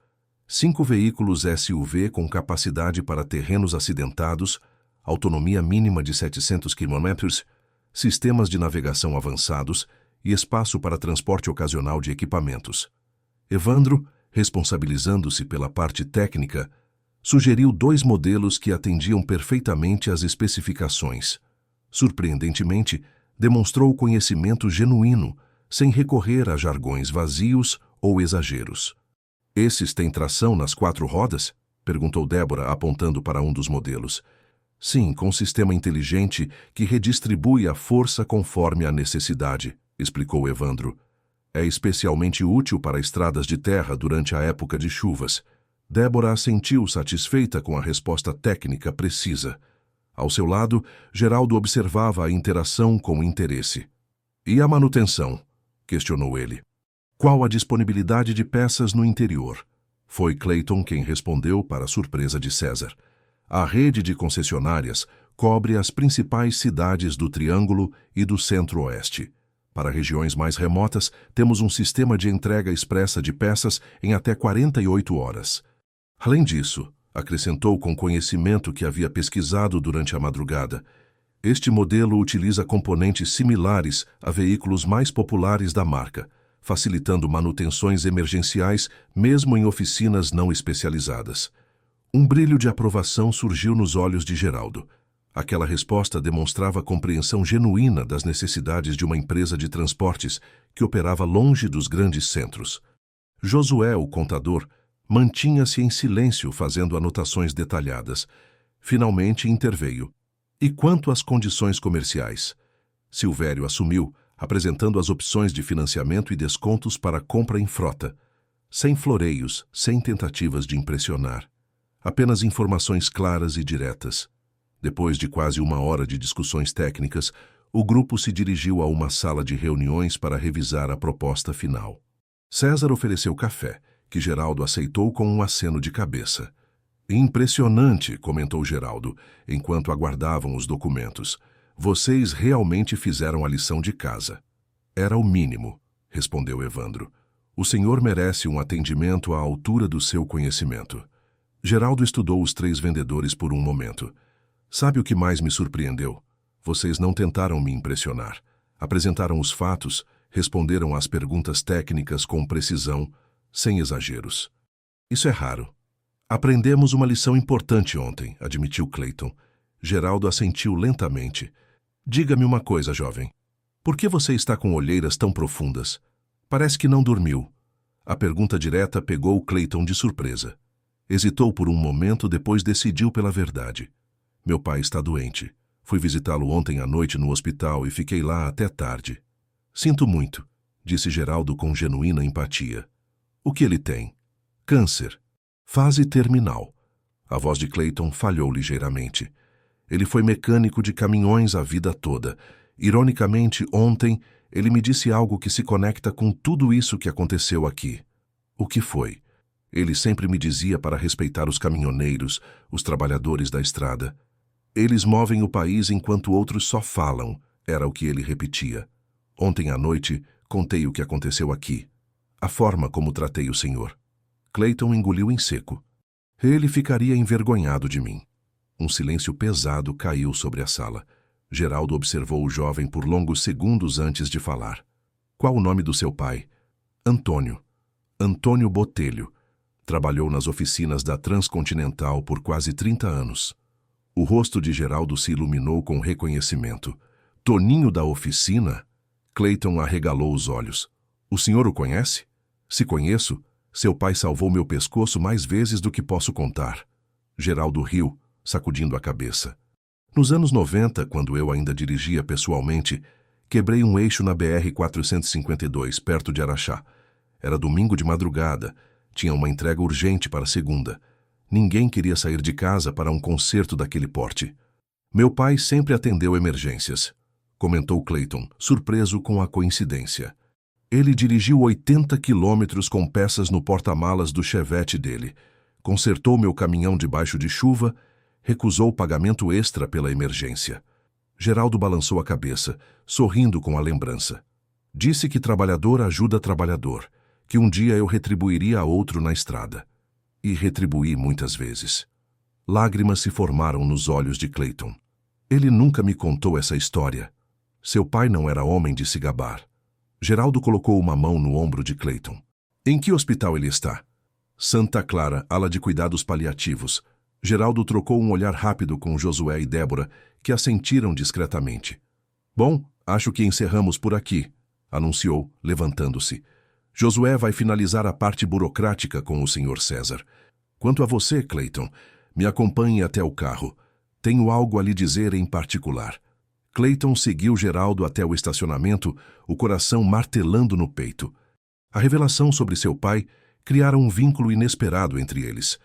5 veículos SUV com capacidade para terrenos acidentados, autonomia mínima de 700 km, sistemas de navegação avançados e espaço para transporte ocasional de equipamentos. Evandro, responsabilizando-se pela parte técnica, sugeriu 2 modelos que atendiam perfeitamente às especificações. Surpreendentemente, demonstrou conhecimento genuíno, sem recorrer a jargões vazios ou exageros. Esses têm tração nas 4 rodas? Perguntou Débora, apontando para um dos modelos. Sim, com sistema inteligente que redistribui a força conforme a necessidade, explicou Evandro. É especialmente útil para estradas de terra durante a época de chuvas. Débora assentiu satisfeita com a resposta técnica precisa. Ao seu lado, Geraldo observava a interação com interesse. E a manutenção? Questionou ele. Qual a disponibilidade de peças no interior? Foi Clayton quem respondeu para a surpresa de César. A rede de concessionárias cobre as principais cidades do Triângulo e do Centro-Oeste. Para regiões mais remotas, temos um sistema de entrega expressa de peças em até 48 horas. Além disso, acrescentou com conhecimento que havia pesquisado durante a madrugada, este modelo utiliza componentes similares a veículos mais populares da marca, facilitando manutenções emergenciais mesmo em oficinas não especializadas. Um brilho de aprovação surgiu nos olhos de Geraldo. Aquela resposta demonstrava compreensão genuína das necessidades de uma empresa de transportes que operava longe dos grandes centros. Josué, o contador, mantinha-se em silêncio fazendo anotações detalhadas. Finalmente interveio. E quanto às condições comerciais? Silvério assumiu, apresentando as opções de financiamento e descontos para compra em frota. Sem floreios, sem tentativas de impressionar. Apenas informações claras e diretas. Depois de quase 1 hora de discussões técnicas, o grupo se dirigiu a uma sala de reuniões para revisar a proposta final. César ofereceu café, que Geraldo aceitou com um aceno de cabeça. Impressionante, comentou Geraldo, enquanto aguardavam os documentos. Vocês realmente fizeram a lição de casa. Era o mínimo, respondeu Evandro. O senhor merece um atendimento à altura do seu conhecimento. Geraldo estudou os 3 vendedores por um momento. Sabe o que mais me surpreendeu? Vocês não tentaram me impressionar. Apresentaram os fatos, responderam às perguntas técnicas com precisão, sem exageros. Isso é raro. Aprendemos uma lição importante ontem, admitiu Clayton. Geraldo assentiu lentamente. Diga-me uma coisa, jovem. Por que você está com olheiras tão profundas? Parece que não dormiu. A pergunta direta pegou Clayton de surpresa. Hesitou por um momento, depois decidiu pela verdade. Meu pai está doente. Fui visitá-lo ontem à noite no hospital e fiquei lá até tarde. Sinto muito, disse Geraldo com genuína empatia. O que ele tem? Câncer. Fase terminal. A voz de Clayton falhou ligeiramente. Ele foi mecânico de caminhões a vida toda. Ironicamente, ontem, ele me disse algo que se conecta com tudo isso que aconteceu aqui. O que foi? Ele sempre me dizia para respeitar os caminhoneiros, os trabalhadores da estrada. Eles movem o país enquanto outros só falam, era o que ele repetia. Ontem à noite, contei o que aconteceu aqui. A forma como tratei o senhor. Clayton engoliu em seco. Ele ficaria envergonhado de mim. Um silêncio pesado caiu sobre a sala. Geraldo observou o jovem por longos segundos antes de falar. Qual o nome do seu pai? Antônio. Antônio Botelho. Trabalhou nas oficinas da Transcontinental por quase 30 anos. O rosto de Geraldo se iluminou com reconhecimento. Toninho da oficina? Clayton arregalou os olhos. O senhor o conhece? Se conheço, seu pai salvou meu pescoço mais vezes do que posso contar. Geraldo riu, sacudindo a cabeça. Nos anos 90, quando eu ainda dirigia pessoalmente, quebrei um eixo na BR-452, perto de Araxá. Era domingo de madrugada, tinha uma entrega urgente para segunda. Ninguém queria sair de casa para um concerto daquele porte. Meu pai sempre atendeu emergências, comentou Clayton, surpreso com a coincidência. Ele dirigiu 80 quilômetros com peças no porta-malas do Chevette dele, consertou meu caminhão debaixo de chuva, recusou pagamento extra pela emergência. Geraldo balançou a cabeça, sorrindo com a lembrança. Disse que trabalhador ajuda trabalhador, que um dia eu retribuiria a outro na estrada. E retribuí muitas vezes. Lágrimas se formaram nos olhos de Clayton. Ele nunca me contou essa história. Seu pai não era homem de se gabar. Geraldo colocou uma mão no ombro de Clayton. Em que hospital ele está? Santa Clara, ala de cuidados paliativos. Geraldo trocou um olhar rápido com Josué e Débora, que assentiram discretamente. Bom, acho que encerramos por aqui, anunciou, levantando-se. Josué vai finalizar a parte burocrática com o Sr. César. Quanto a você, Clayton, me acompanhe até o carro. Tenho algo a lhe dizer em particular. Clayton seguiu Geraldo até o estacionamento, o coração martelando no peito. A revelação sobre seu pai criara um vínculo inesperado entre eles,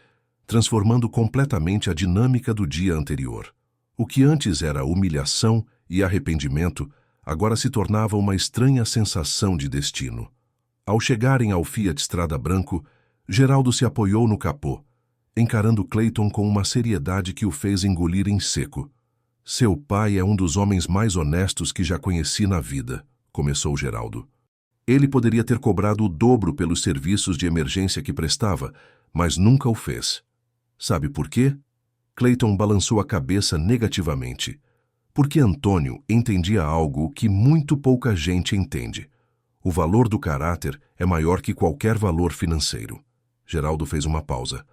transformando completamente a dinâmica do dia anterior. O que antes era humilhação e arrependimento, agora se tornava uma estranha sensação de destino. Ao chegarem ao Fiat Strada Branco, Geraldo se apoiou no capô, encarando Clayton com uma seriedade que o fez engolir em seco. Seu pai é um dos homens mais honestos que já conheci na vida, começou Geraldo. Ele poderia ter cobrado o dobro pelos serviços de emergência que prestava, mas nunca o fez. Sabe por quê? Clayton balançou a cabeça negativamente. Porque Antônio entendia algo que muito pouca gente entende. O valor do caráter é maior que qualquer valor financeiro. Geraldo fez uma pausa.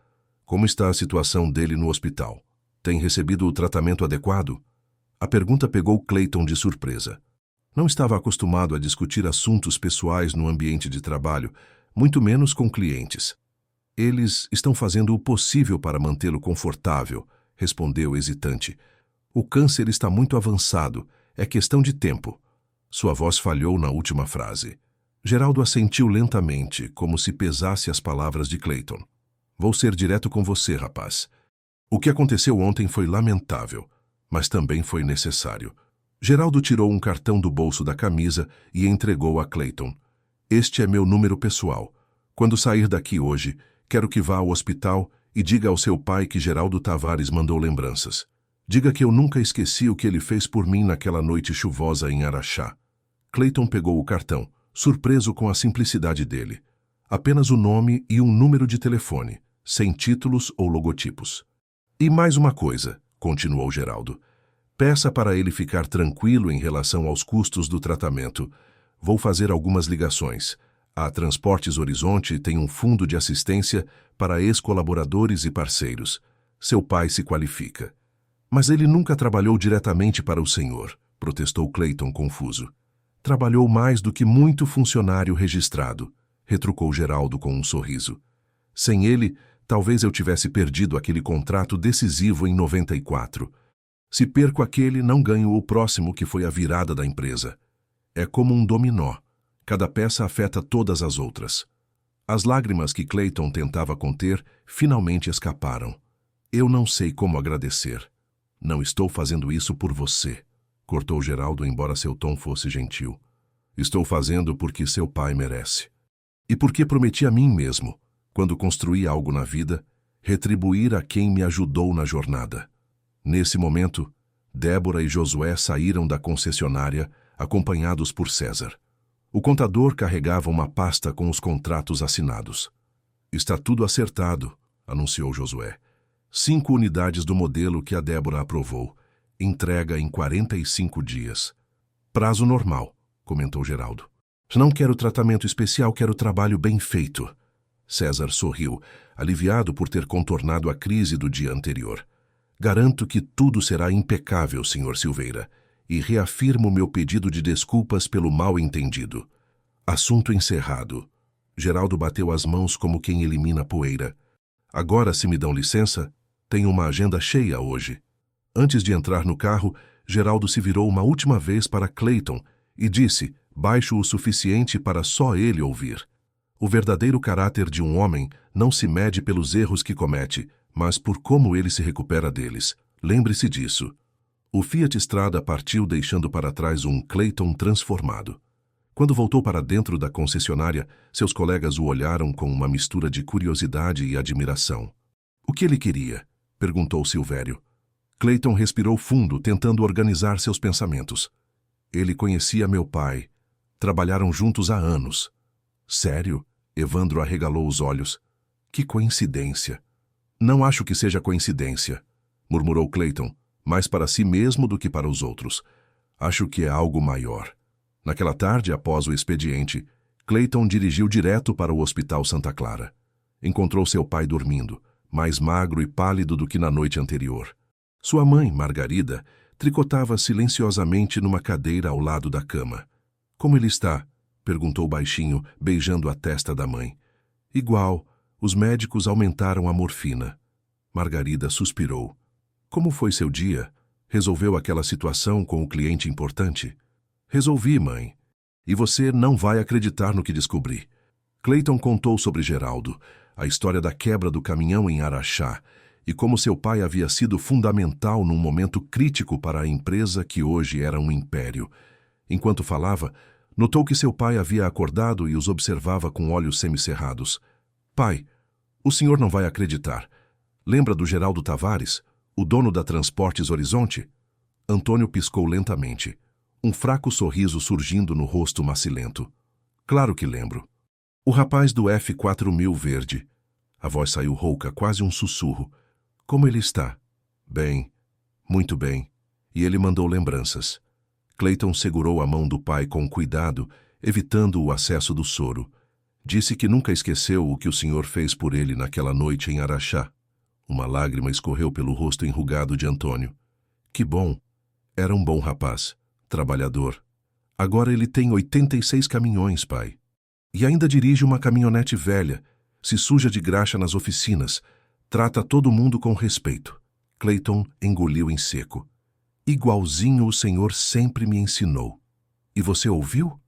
Como está a situação dele no hospital? Tem recebido o tratamento adequado? A pergunta pegou Clayton de surpresa. Não estava acostumado a discutir assuntos pessoais no ambiente de trabalho, muito menos com clientes. Eles estão fazendo o possível para mantê-lo confortável, respondeu hesitante. O câncer está muito avançado, é questão de tempo. Sua voz falhou na última frase. Geraldo assentiu lentamente, como se pesasse as palavras de Clayton. Vou ser direto com você, rapaz. O que aconteceu ontem foi lamentável, mas também foi necessário. Geraldo tirou um cartão do bolso da camisa e entregou a Clayton. Este é meu número pessoal. Quando sair daqui hoje, quero que vá ao hospital e diga ao seu pai que Geraldo Tavares mandou lembranças. Diga que eu nunca esqueci o que ele fez por mim naquela noite chuvosa em Araxá. Clayton pegou o cartão, surpreso com a simplicidade dele. Apenas o nome e um número de telefone, sem títulos ou logotipos. E mais uma coisa, continuou Geraldo. Peça para ele ficar tranquilo em relação aos custos do tratamento. Vou fazer algumas ligações. A Transportes Horizonte tem um fundo de assistência para ex-colaboradores e parceiros. Seu pai se qualifica. Mas ele nunca trabalhou diretamente para o senhor, protestou Clayton confuso. Trabalhou mais do que muito funcionário registrado, retrucou Geraldo com um sorriso. Sem ele, talvez eu tivesse perdido aquele contrato decisivo em 94. Se perco aquele, não ganho o próximo, que foi a virada da empresa. É como um dominó. Cada peça afeta todas as outras. As lágrimas que Clayton tentava conter finalmente escaparam. Eu não sei como agradecer. Não estou fazendo isso por você, cortou Geraldo, embora seu tom fosse gentil. Estou fazendo porque seu pai merece. E porque prometi a mim mesmo, quando construí algo na vida, retribuir a quem me ajudou na jornada. Nesse momento, Débora e Josué saíram da concessionária, acompanhados por César. O contador carregava uma pasta com os contratos assinados. Está tudo acertado, anunciou Josué. 5 unidades do modelo que a Débora aprovou. Entrega em 45 dias. Prazo normal, comentou Geraldo. Não quero tratamento especial, quero trabalho bem feito. César sorriu, aliviado por ter contornado a crise do dia anterior. Garanto que tudo será impecável, Sr. Silveira, e reafirmo meu pedido de desculpas pelo mal-entendido. Assunto encerrado. Geraldo bateu as mãos como quem elimina poeira. Agora, se me dão licença, tenho uma agenda cheia hoje. Antes de entrar no carro, Geraldo se virou uma última vez para Clayton e disse, baixo o suficiente para só ele ouvir. O verdadeiro caráter de um homem não se mede pelos erros que comete, mas por como ele se recupera deles. Lembre-se disso. O Fiat Strada partiu, deixando para trás um Clayton transformado. Quando voltou para dentro da concessionária, seus colegas o olharam com uma mistura de curiosidade e admiração. O que ele queria? Perguntou Silvério. Clayton respirou fundo, tentando organizar seus pensamentos. Ele conhecia meu pai. Trabalharam juntos há anos. Sério? Evandro arregalou os olhos. Que coincidência. Não acho que seja coincidência, murmurou Clayton, mais para si mesmo do que para os outros. Acho que é algo maior. Naquela tarde, após o expediente, Clayton dirigiu direto para o Hospital Santa Clara. Encontrou seu pai dormindo, mais magro e pálido do que na noite anterior. Sua mãe, Margarida, tricotava silenciosamente numa cadeira ao lado da cama. Como ele está? Perguntou baixinho, beijando a testa da mãe. Igual, os médicos aumentaram a morfina. Margarida suspirou. Como foi seu dia? Resolveu aquela situação com o cliente importante? Resolvi, mãe. E você não vai acreditar no que descobri. Clayton contou sobre Geraldo, a história da quebra do caminhão em Araxá, e como seu pai havia sido fundamental num momento crítico para a empresa que hoje era um império. Enquanto falava, notou que seu pai havia acordado e os observava com olhos semicerrados. Pai, o senhor não vai acreditar. Lembra do Geraldo Tavares, o dono da Transportes Horizonte? Antônio piscou lentamente, um fraco sorriso surgindo no rosto macilento. Claro que lembro. O rapaz do F4000 verde. A voz saiu rouca, quase um sussurro. Como ele está? Bem, muito bem. E ele mandou lembranças. Clayton segurou a mão do pai com cuidado, evitando o acesso do soro. Disse que nunca esqueceu o que o senhor fez por ele naquela noite em Araxá. Uma lágrima escorreu pelo rosto enrugado de Antônio. Que bom. Era um bom rapaz, trabalhador. Agora ele tem 86 caminhões, pai. E ainda dirige uma caminhonete velha, se suja de graxa nas oficinas, trata todo mundo com respeito. Clayton engoliu em seco. Igualzinho o senhor sempre me ensinou. E você ouviu?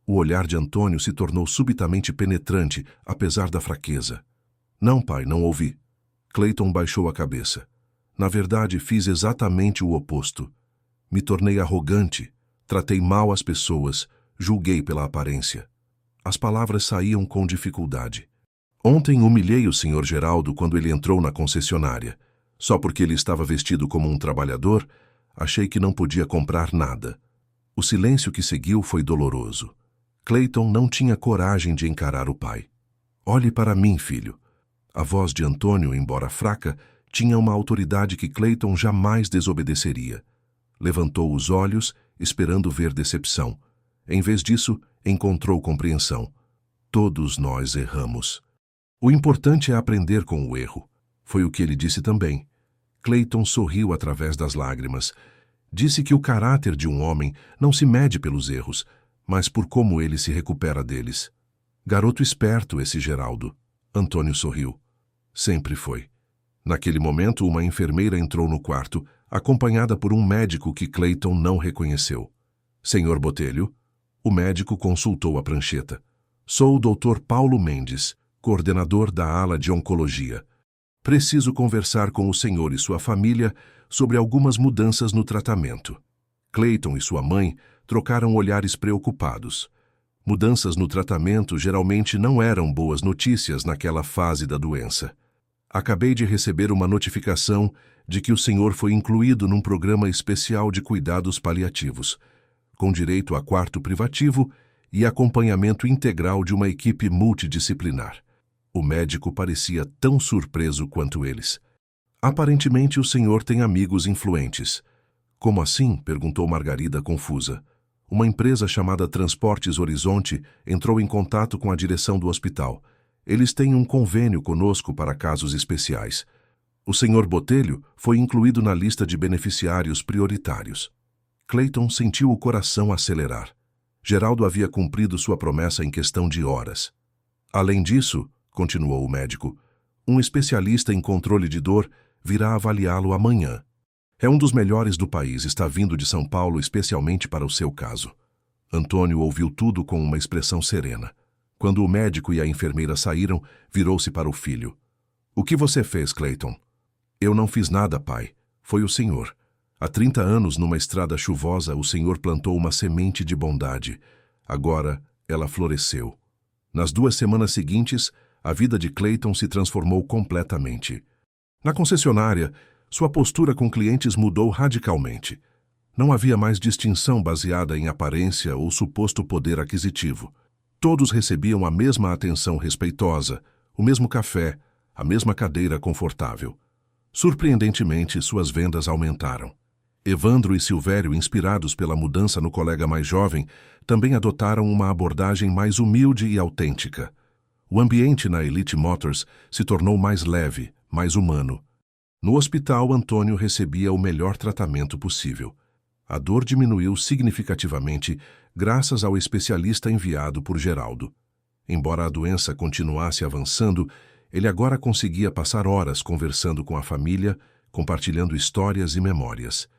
O olhar de Antônio se tornou subitamente penetrante, apesar da fraqueza. Não, pai, não ouvi. Clayton baixou a cabeça. Na verdade, fiz exatamente o oposto. Me tornei arrogante, tratei mal as pessoas, julguei pela aparência. As palavras saíam com dificuldade. Ontem humilhei o Sr. Geraldo quando ele entrou na concessionária. Só porque ele estava vestido como um trabalhador, achei que não podia comprar nada. O silêncio que seguiu foi doloroso. Clayton não tinha coragem de encarar o pai. Olhe para mim, filho. A voz de Antônio, embora fraca, tinha uma autoridade que Clayton jamais desobedeceria. Levantou os olhos, esperando ver decepção. Em vez disso, encontrou compreensão. Todos nós erramos. O importante é aprender com o erro. Foi o que ele disse também. Clayton sorriu através das lágrimas. Disse que o caráter de um homem não se mede pelos erros, mas por como ele se recupera deles. Garoto esperto esse Geraldo. Antônio sorriu. Sempre foi. Naquele momento, uma enfermeira entrou no quarto, acompanhada por um médico que Clayton não reconheceu. Senhor Botelho? O médico consultou a prancheta. Sou o Dr. Paulo Mendes, coordenador da ala de oncologia. Preciso conversar com o senhor e sua família sobre algumas mudanças no tratamento. Clayton e sua mãe trocaram olhares preocupados. Mudanças no tratamento geralmente não eram boas notícias naquela fase da doença. Acabei de receber uma notificação de que o senhor foi incluído num programa especial de cuidados paliativos, com direito a quarto privativo e acompanhamento integral de uma equipe multidisciplinar. O médico parecia tão surpreso quanto eles. Aparentemente o senhor tem amigos influentes. Como assim? Perguntou Margarida confusa. Uma empresa chamada Transportes Horizonte entrou em contato com a direção do hospital. Eles têm um convênio conosco para casos especiais. O senhor Botelho foi incluído na lista de beneficiários prioritários. Clayton sentiu o coração acelerar. Geraldo havia cumprido sua promessa em questão de horas. Além disso, continuou o médico, um especialista em controle de dor virá avaliá-lo amanhã. É um dos melhores do país, está vindo de São Paulo especialmente para o seu caso. Antônio ouviu tudo com uma expressão serena. Quando o médico e a enfermeira saíram, virou-se para o filho. O que você fez, Clayton? Eu não fiz nada, pai. Foi o senhor. Há 30 anos, numa estrada chuvosa, o senhor plantou uma semente de bondade. Agora, ela floresceu. Nas 2 semanas seguintes, a vida de Clayton se transformou completamente. Na concessionária, sua postura com clientes mudou radicalmente. Não havia mais distinção baseada em aparência ou suposto poder aquisitivo. Todos recebiam a mesma atenção respeitosa, o mesmo café, a mesma cadeira confortável. Surpreendentemente, suas vendas aumentaram. Evandro e Silvério, inspirados pela mudança no colega mais jovem, também adotaram uma abordagem mais humilde e autêntica. O ambiente na Elite Motors se tornou mais leve, mais humano. No hospital, Antônio recebia o melhor tratamento possível. A dor diminuiu significativamente graças ao especialista enviado por Geraldo. Embora a doença continuasse avançando, ele agora conseguia passar horas conversando com a família, compartilhando histórias e memórias.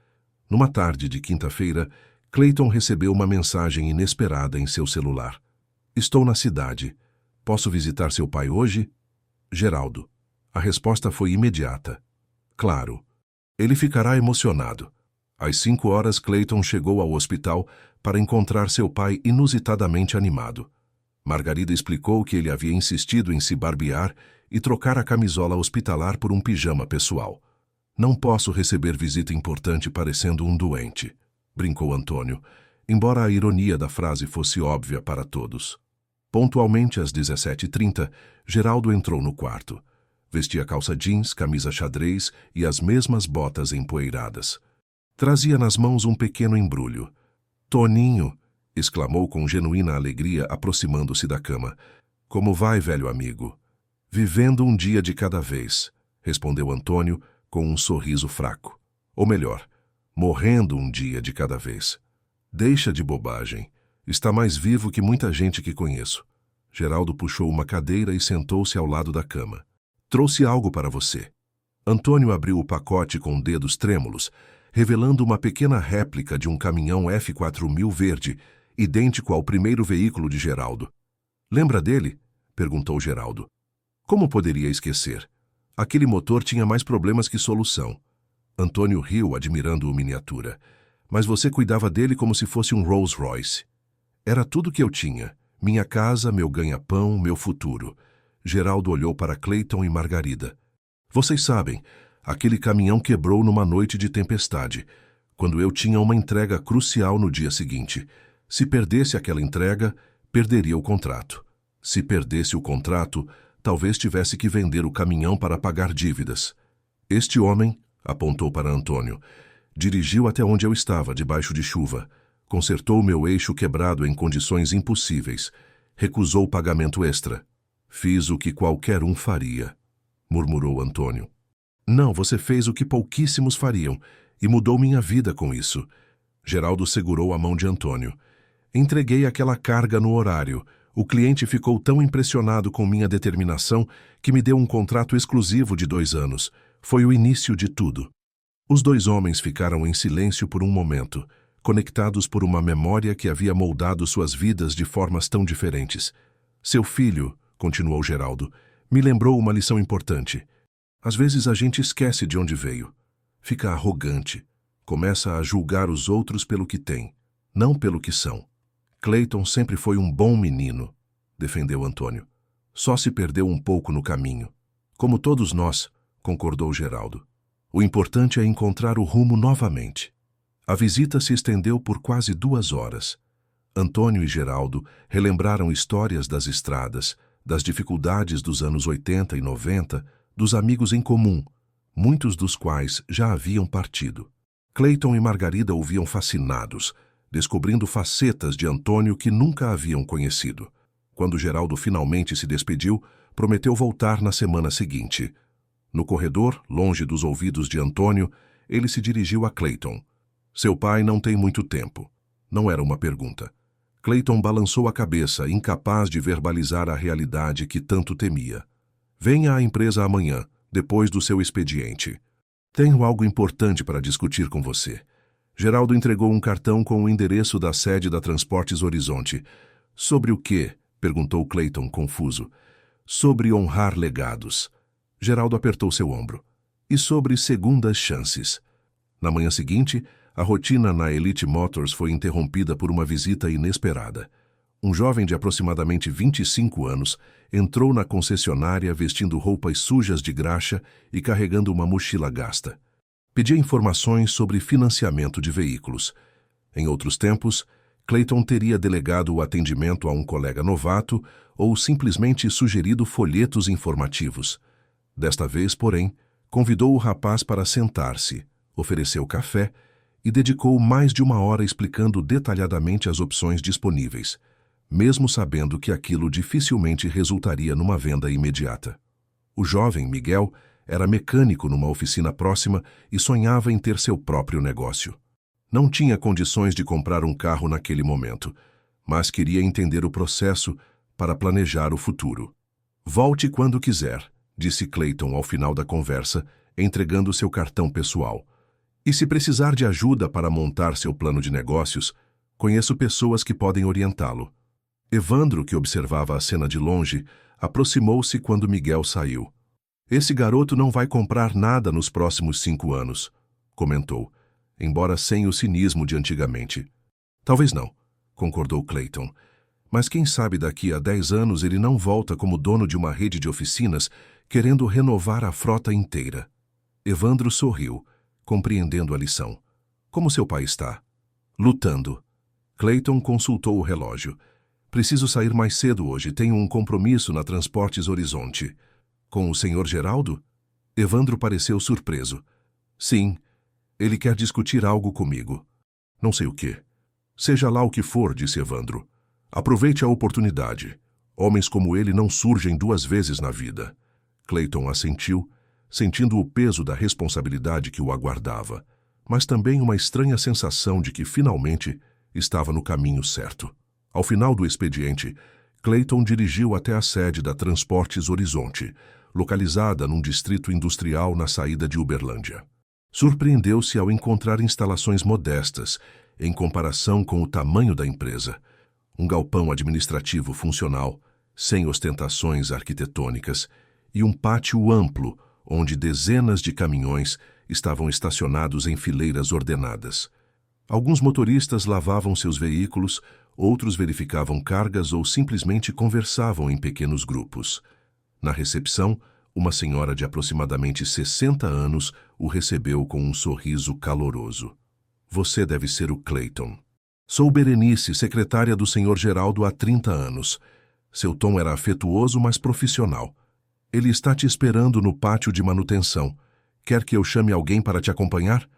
Numa tarde de quinta-feira, Clayton recebeu uma mensagem inesperada em seu celular. Estou na cidade. Posso visitar seu pai hoje? Geraldo. A resposta foi imediata. Claro. Ele ficará emocionado. Às 5 horas, Clayton chegou ao hospital para encontrar seu pai inusitadamente animado. Margarida explicou que ele havia insistido em se barbear e trocar a camisola hospitalar por um pijama pessoal. Não posso receber visita importante parecendo um doente, brincou Antônio, embora a ironia da frase fosse óbvia para todos. Pontualmente às 17h30, Geraldo entrou no quarto. Vestia calça jeans, camisa xadrez e as mesmas botas empoeiradas. Trazia nas mãos um pequeno embrulho. Toninho! Exclamou com genuína alegria, aproximando-se da cama. Como vai, velho amigo? Vivendo um dia de cada vez, respondeu Antônio com um sorriso fraco. Ou melhor, morrendo um dia de cada vez. Deixa de bobagem. Está mais vivo que muita gente que conheço. Geraldo puxou uma cadeira e sentou-se ao lado da cama. Trouxe algo para você. Antônio abriu o pacote com dedos trêmulos, revelando uma pequena réplica de um caminhão F4000 verde, idêntico ao primeiro veículo de Geraldo. Lembra dele? Perguntou Geraldo. Como poderia esquecer? Aquele motor tinha mais problemas que solução. Antônio riu, admirando o miniatura. Mas você cuidava dele como se fosse um Rolls Royce. Era tudo que eu tinha. Minha casa, meu ganha-pão, meu futuro. Geraldo olhou para Clayton e Margarida. Vocês sabem, aquele caminhão quebrou numa noite de tempestade, quando eu tinha uma entrega crucial no dia seguinte. Se perdesse aquela entrega, perderia o contrato. Se perdesse o contrato, talvez tivesse que vender o caminhão para pagar dívidas. Este homem, apontou para Antônio, dirigiu até onde eu estava, debaixo de chuva. Consertou meu eixo quebrado em condições impossíveis. Recusou pagamento extra. Fiz o que qualquer um faria, murmurou Antônio. Não, você fez o que pouquíssimos fariam, e mudou minha vida com isso. Geraldo segurou a mão de Antônio. Entreguei aquela carga no horário. O cliente ficou tão impressionado com minha determinação que me deu um contrato exclusivo de 2 anos. Foi o início de tudo. Os 2 homens ficaram em silêncio por um momento, conectados por uma memória que havia moldado suas vidas de formas tão diferentes. Seu filho, continuou Geraldo, me lembrou uma lição importante. Às vezes a gente esquece de onde veio. Fica arrogante. Começa a julgar os outros pelo que têm, não pelo que são. Clayton sempre foi um bom menino, defendeu Antônio. Só se perdeu um pouco no caminho. Como todos nós, concordou Geraldo. O importante é encontrar o rumo novamente. A visita se estendeu por quase 2 horas. Antônio e Geraldo relembraram histórias das estradas, das dificuldades dos anos 80 e 90, dos amigos em comum, muitos dos quais já haviam partido. Clayton e Margarida ouviam fascinados, descobrindo facetas de Antônio que nunca haviam conhecido. Quando Geraldo finalmente se despediu, prometeu voltar na semana seguinte. No corredor, longe dos ouvidos de Antônio, ele se dirigiu a Clayton. Seu pai não tem muito tempo. Não era uma pergunta. Clayton balançou a cabeça, incapaz de verbalizar a realidade que tanto temia. Venha à empresa amanhã, depois do seu expediente. Tenho algo importante para discutir com você. Geraldo entregou um cartão com o endereço da sede da Transportes Horizonte. Sobre o quê? Perguntou Clayton, confuso. Sobre honrar legados. Geraldo apertou seu ombro. E sobre segundas chances. Na manhã seguinte, a rotina na Elite Motors foi interrompida por uma visita inesperada. Um jovem de aproximadamente 25 anos entrou na concessionária vestindo roupas sujas de graxa e carregando uma mochila gasta. Pedia informações sobre financiamento de veículos. Em outros tempos, Clayton teria delegado o atendimento a um colega novato ou simplesmente sugerido folhetos informativos. Desta vez, porém, convidou o rapaz para sentar-se, ofereceu café e dedicou mais de 1 hora explicando detalhadamente as opções disponíveis, mesmo sabendo que aquilo dificilmente resultaria numa venda imediata. O jovem Miguel era mecânico numa oficina próxima e sonhava em ter seu próprio negócio. Não tinha condições de comprar um carro naquele momento, mas queria entender o processo para planejar o futuro. Volte quando quiser, disse Clayton ao final da conversa, entregando seu cartão pessoal. E se precisar de ajuda para montar seu plano de negócios, conheço pessoas que podem orientá-lo. Evandro, que observava a cena de longe, aproximou-se quando Miguel saiu. Esse garoto não vai comprar nada nos próximos 5 anos, comentou, embora sem o cinismo de antigamente. Talvez não, concordou Clayton. Mas quem sabe daqui a 10 anos ele não volta como dono de uma rede de oficinas, querendo renovar a frota inteira. Evandro sorriu, compreendendo a lição. Como seu pai está? Lutando. Clayton consultou o relógio. Preciso sair mais cedo hoje, tenho um compromisso na Transportes Horizonte. Com o senhor Geraldo? Evandro pareceu surpreso. Sim, ele quer discutir algo comigo. Não sei o quê. Seja lá o que for, disse Evandro. Aproveite a oportunidade. Homens como ele não surgem 2 vezes na vida. Clayton assentiu, sentindo o peso da responsabilidade que o aguardava, mas também uma estranha sensação de que finalmente estava no caminho certo. Ao final do expediente, Clayton dirigiu até a sede da Transportes Horizonte, localizada num distrito industrial na saída de Uberlândia. Surpreendeu-se ao encontrar instalações modestas, em comparação com o tamanho da empresa. Um galpão administrativo funcional, sem ostentações arquitetônicas, e um pátio amplo, onde dezenas de caminhões estavam estacionados em fileiras ordenadas. Alguns motoristas lavavam seus veículos, outros verificavam cargas ou simplesmente conversavam em pequenos grupos. Na recepção, uma senhora de aproximadamente 60 anos o recebeu com um sorriso caloroso. Você deve ser o Clayton. Sou Berenice, secretária do Sr. Geraldo há 30 anos. Seu tom era afetuoso, mas profissional. Ele está te esperando no pátio de manutenção. Quer que eu chame alguém para te acompanhar?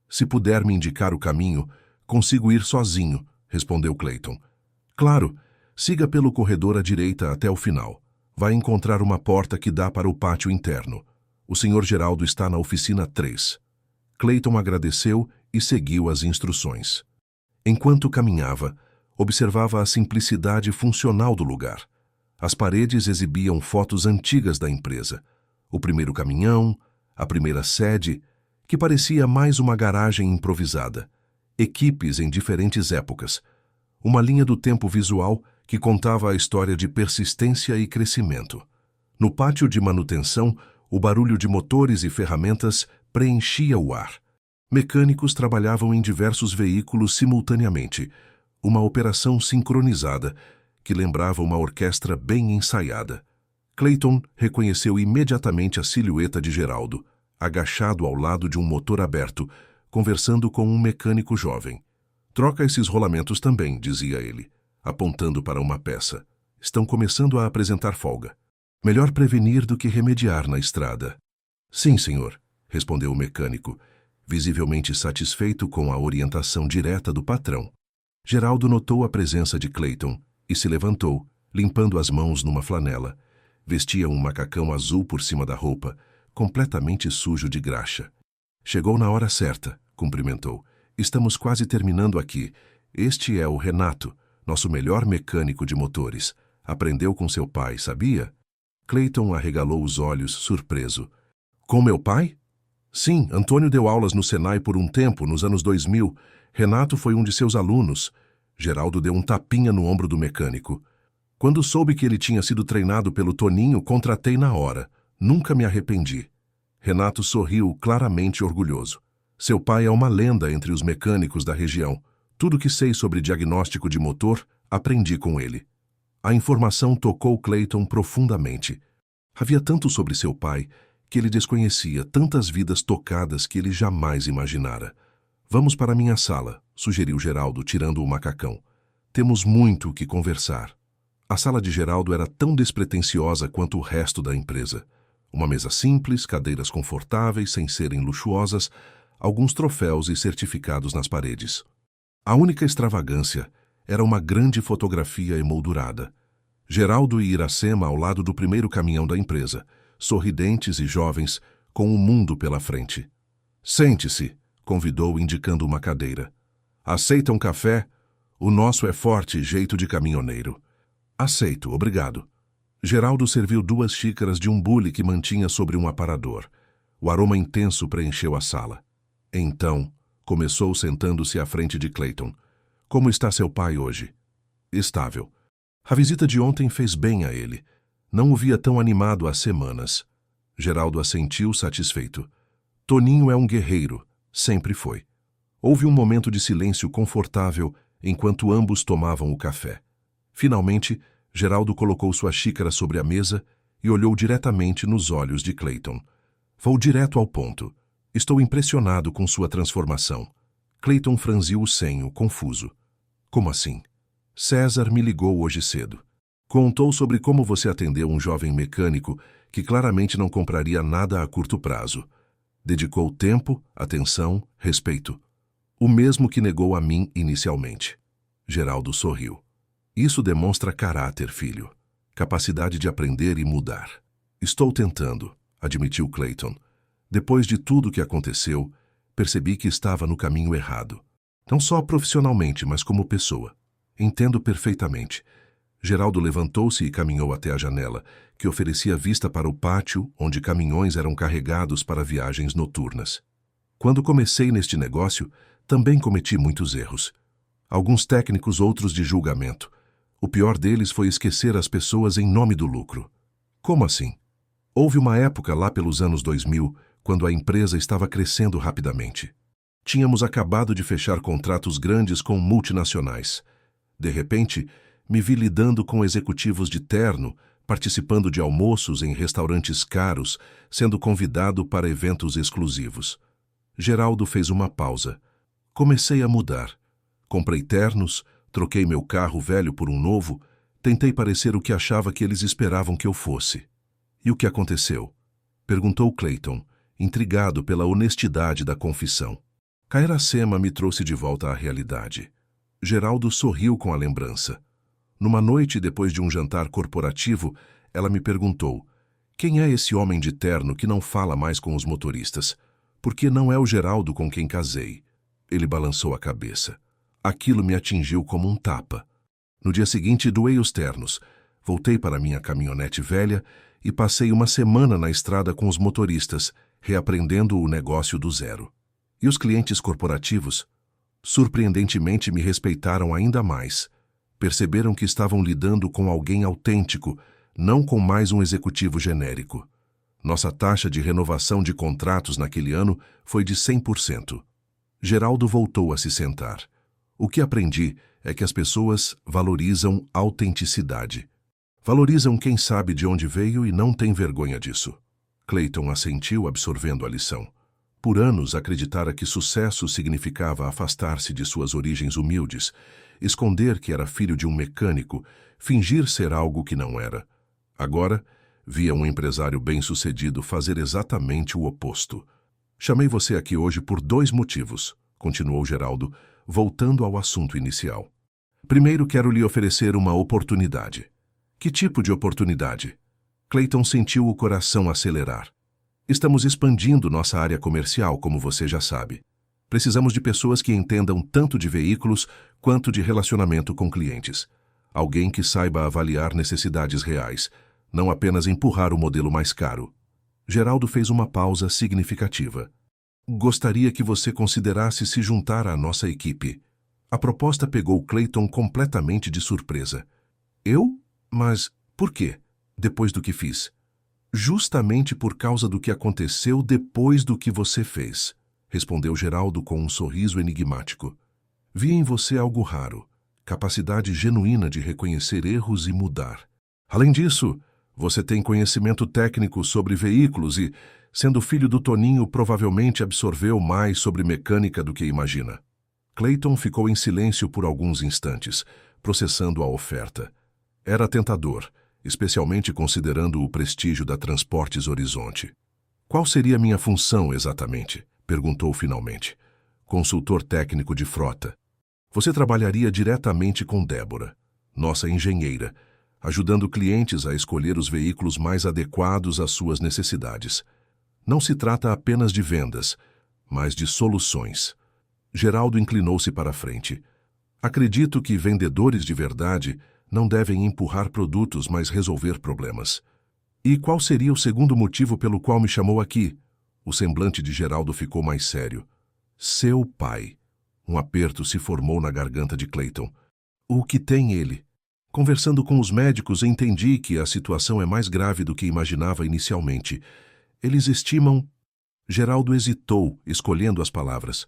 Se puder me indicar o caminho, consigo ir sozinho, respondeu Clayton. Claro, siga pelo corredor à direita até o final. Vai encontrar uma porta que dá para o pátio interno. O Sr. Geraldo está na oficina 3. Clayton agradeceu e seguiu as instruções. Enquanto caminhava, observava a simplicidade funcional do lugar. As paredes exibiam fotos antigas da empresa. O primeiro caminhão, a primeira sede, que parecia mais uma garagem improvisada. Equipes em diferentes épocas. Uma linha do tempo visual que contava a história de persistência e crescimento. No pátio de manutenção, o barulho de motores e ferramentas preenchia o ar. Mecânicos trabalhavam em diversos veículos simultaneamente, uma operação sincronizada que lembrava uma orquestra bem ensaiada. Clayton reconheceu imediatamente a silhueta de Geraldo, agachado ao lado de um motor aberto, conversando com um mecânico jovem. Troca esses rolamentos também, dizia ele, apontando para uma peça. Estão começando a apresentar folga. Melhor prevenir do que remediar na estrada. Sim, senhor, respondeu o mecânico, visivelmente satisfeito com a orientação direta do patrão. Geraldo notou a presença de Clayton e se levantou, limpando as mãos numa flanela. Vestia um macacão azul por cima da roupa, completamente sujo de graxa. Chegou na hora certa, cumprimentou. Estamos quase terminando aqui. Este é o Renato, nosso melhor mecânico de motores. Aprendeu com seu pai, sabia? Clayton arregalou os olhos, surpreso. Com meu pai? Sim, Antônio deu aulas no Senai por um tempo, nos anos 2000. Renato foi um de seus alunos. Geraldo deu um tapinha no ombro do mecânico. Quando soube que ele tinha sido treinado pelo Toninho, contratei na hora. Nunca me arrependi. Renato sorriu, claramente orgulhoso. Seu pai é uma lenda entre os mecânicos da região. Tudo que sei sobre diagnóstico de motor, aprendi com ele. A informação tocou Clayton profundamente. Havia tanto sobre seu pai que ele desconhecia, tantas vidas tocadas que ele jamais imaginara. Vamos para minha sala, sugeriu Geraldo, tirando o macacão. Temos muito o que conversar. A sala de Geraldo era tão despretensiosa quanto o resto da empresa. Uma mesa simples, cadeiras confortáveis, sem serem luxuosas, alguns troféus e certificados nas paredes. A única extravagância era uma grande fotografia emoldurada. Geraldo e Iracema ao lado do primeiro caminhão da empresa, sorridentes e jovens, com o mundo pela frente. Sente-se, convidou, indicando uma cadeira. Aceita um café? O nosso é forte, jeito de caminhoneiro. Aceito, obrigado. Geraldo serviu 2 xícaras de um bule que mantinha sobre um aparador. O aroma intenso preencheu a sala. Então, começou sentando-se à frente de Clayton. Como está seu pai hoje? Estável. A visita de ontem fez bem a ele. Não o via tão animado há semanas. Geraldo assentiu satisfeito. Toninho é um guerreiro, sempre foi. Houve um momento de silêncio confortável enquanto ambos tomavam o café. Finalmente, Geraldo colocou sua xícara sobre a mesa e olhou diretamente nos olhos de Clayton. Vou direto ao ponto. Estou impressionado com sua transformação. Clayton franziu o senho, confuso. Como assim? César me ligou hoje cedo. Contou sobre como você atendeu um jovem mecânico que claramente não compraria nada a curto prazo. Dedicou tempo, atenção, respeito. O mesmo que negou a mim inicialmente. Geraldo sorriu. Isso demonstra caráter, filho. Capacidade de aprender e mudar. Estou tentando, admitiu Clayton. Depois de tudo que aconteceu, percebi que estava no caminho errado. Não só profissionalmente, mas como pessoa. Entendo perfeitamente. Geraldo levantou-se e caminhou até a janela, que oferecia vista para o pátio, onde caminhões eram carregados para viagens noturnas. Quando comecei neste negócio, também cometi muitos erros. Alguns técnicos, outros de julgamento. O pior deles foi esquecer as pessoas em nome do lucro. Como assim? Houve uma época lá pelos anos 2000, quando a empresa estava crescendo rapidamente. Tínhamos acabado de fechar contratos grandes com multinacionais. De repente, me vi lidando com executivos de terno, participando de almoços em restaurantes caros, sendo convidado para eventos exclusivos. Geraldo fez uma pausa. Comecei a mudar. Comprei ternos, troquei meu carro velho por um novo, tentei parecer o que achava que eles esperavam que eu fosse. E o que aconteceu? Perguntou Clayton, intrigado pela honestidade da confissão. Kairacema me trouxe de volta à realidade. Geraldo sorriu com a lembrança. Numa noite depois de um jantar corporativo, ela me perguntou: quem é esse homem de terno que não fala mais com os motoristas? Porque não é o Geraldo com quem casei. Ele balançou a cabeça. Aquilo me atingiu como um tapa. No dia seguinte, doei os ternos. Voltei para minha caminhonete velha e passei uma semana na estrada com os motoristas, reaprendendo o negócio do zero. E os clientes corporativos? Surpreendentemente me respeitaram ainda mais. Perceberam que estavam lidando com alguém autêntico, não com mais um executivo genérico. Nossa taxa de renovação de contratos naquele ano foi de 100%. Geraldo voltou a se sentar. O que aprendi é que as pessoas valorizam autenticidade. Valorizam quem sabe de onde veio e não tem vergonha disso. Clayton assentiu, absorvendo a lição. Por anos acreditara que sucesso significava afastar-se de suas origens humildes, esconder que era filho de um mecânico, fingir ser algo que não era. Agora, via um empresário bem-sucedido fazer exatamente o oposto. Chamei você aqui hoje por 2 motivos, continuou Geraldo, voltando ao assunto inicial. Primeiro, quero lhe oferecer uma oportunidade. Que tipo de oportunidade? Clayton sentiu o coração acelerar. Estamos expandindo nossa área comercial, como você já sabe. Precisamos de pessoas que entendam tanto de veículos quanto de relacionamento com clientes. Alguém que saiba avaliar necessidades reais, não apenas empurrar o modelo mais caro. Geraldo fez uma pausa significativa. Gostaria que você considerasse se juntar à nossa equipe. A proposta pegou Clayton completamente de surpresa. Eu? Mas por quê? Depois do que fiz? Justamente por causa do que aconteceu depois do que você fez, respondeu Geraldo com um sorriso enigmático. Vi em você algo raro, capacidade genuína de reconhecer erros e mudar. Além disso, você tem conhecimento técnico sobre veículos e, sendo filho do Toninho, provavelmente absorveu mais sobre mecânica do que imagina. Clayton ficou em silêncio por alguns instantes, processando a oferta. Era tentador, especialmente considerando o prestígio da Transportes Horizonte. Qual seria minha função exatamente? Perguntou finalmente. Consultor técnico de frota. Você trabalharia diretamente com Débora, nossa engenheira, ajudando clientes a escolher os veículos mais adequados às suas necessidades. Não se trata apenas de vendas, mas de soluções. Geraldo inclinou-se para a frente. Acredito que vendedores de verdade não devem empurrar produtos, mas resolver problemas. E qual seria o segundo motivo pelo qual me chamou aqui? O semblante de Geraldo ficou mais sério. Seu pai. Um aperto se formou na garganta de Clayton. O que tem ele? Conversando com os médicos, entendi que a situação é mais grave do que imaginava inicialmente. Eles estimam... Geraldo hesitou, escolhendo as palavras.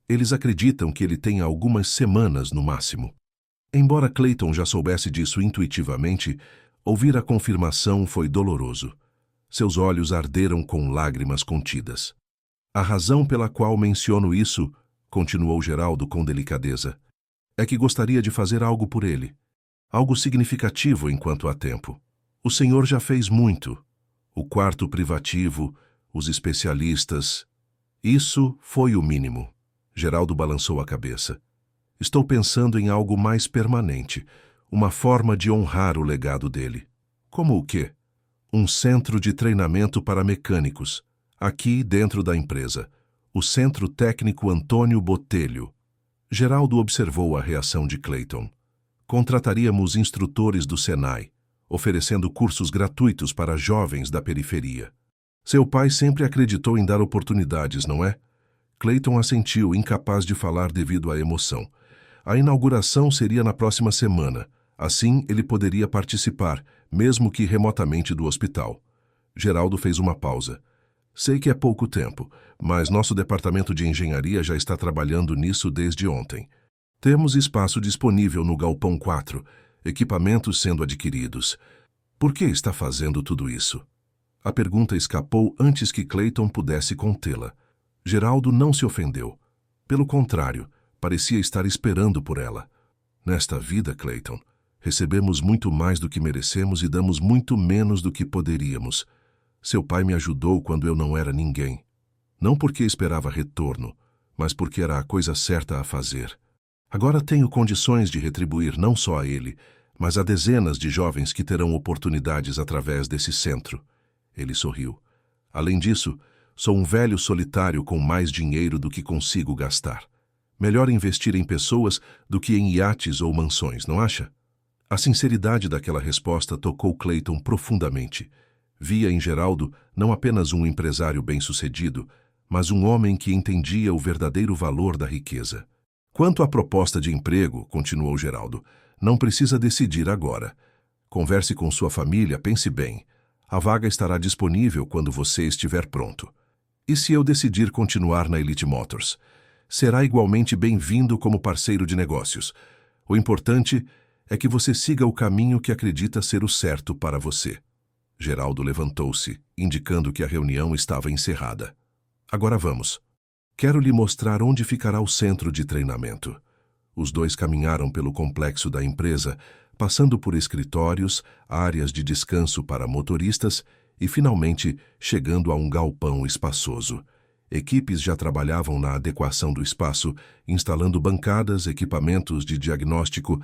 Eles acreditam que ele tenha algumas semanas no máximo. Embora Clayton já soubesse disso intuitivamente, ouvir a confirmação foi doloroso. Seus olhos arderam com lágrimas contidas. A razão pela qual menciono isso, continuou Geraldo com delicadeza, é que gostaria de fazer algo por ele. Algo significativo enquanto há tempo. O senhor já fez muito. O quarto privativo, os especialistas... Isso foi o mínimo. Geraldo balançou a cabeça. Estou pensando em algo mais permanente, uma forma de honrar o legado dele. Como o quê? Um centro de treinamento para mecânicos, aqui dentro da empresa. O Centro Técnico Antônio Botelho. Geraldo observou a reação de Clayton. Contrataríamos instrutores do Senai, oferecendo cursos gratuitos para jovens da periferia. Seu pai sempre acreditou em dar oportunidades, não é? Clayton assentiu, incapaz de falar devido à emoção. A inauguração seria na próxima semana. Assim, ele poderia participar, mesmo que remotamente do hospital. Geraldo fez uma pausa. Sei que é pouco tempo, mas nosso departamento de engenharia já está trabalhando nisso desde ontem. Temos espaço disponível no Galpão 4, equipamentos sendo adquiridos. Por que está fazendo tudo isso? A pergunta escapou antes que Clayton pudesse contê-la. Geraldo não se ofendeu. Pelo contrário, parecia estar esperando por ela. Nesta vida, Clayton, recebemos muito mais do que merecemos e damos muito menos do que poderíamos. Seu pai me ajudou quando eu não era ninguém. Não porque esperava retorno, mas porque era a coisa certa a fazer. Agora tenho condições de retribuir não só a ele, mas a dezenas de jovens que terão oportunidades através desse centro. Ele sorriu. Além disso, sou um velho solitário com mais dinheiro do que consigo gastar. Melhor investir em pessoas do que em iates ou mansões, não acha? A sinceridade daquela resposta tocou Clayton profundamente. Via em Geraldo não apenas um empresário bem-sucedido, mas um homem que entendia o verdadeiro valor da riqueza. Quanto à proposta de emprego, continuou Geraldo, não precisa decidir agora. Converse com sua família, pense bem. A vaga estará disponível quando você estiver pronto. E se eu decidir continuar na Elite Motors? Será igualmente bem-vindo como parceiro de negócios. O importante é que você siga o caminho que acredita ser o certo para você. Geraldo levantou-se, indicando que a reunião estava encerrada. Agora vamos. Quero lhe mostrar onde ficará o centro de treinamento. Os dois caminharam pelo complexo da empresa, passando por escritórios, áreas de descanso para motoristas e, finalmente, chegando a um galpão espaçoso. Equipes já trabalhavam na adequação do espaço, instalando bancadas, equipamentos de diagnóstico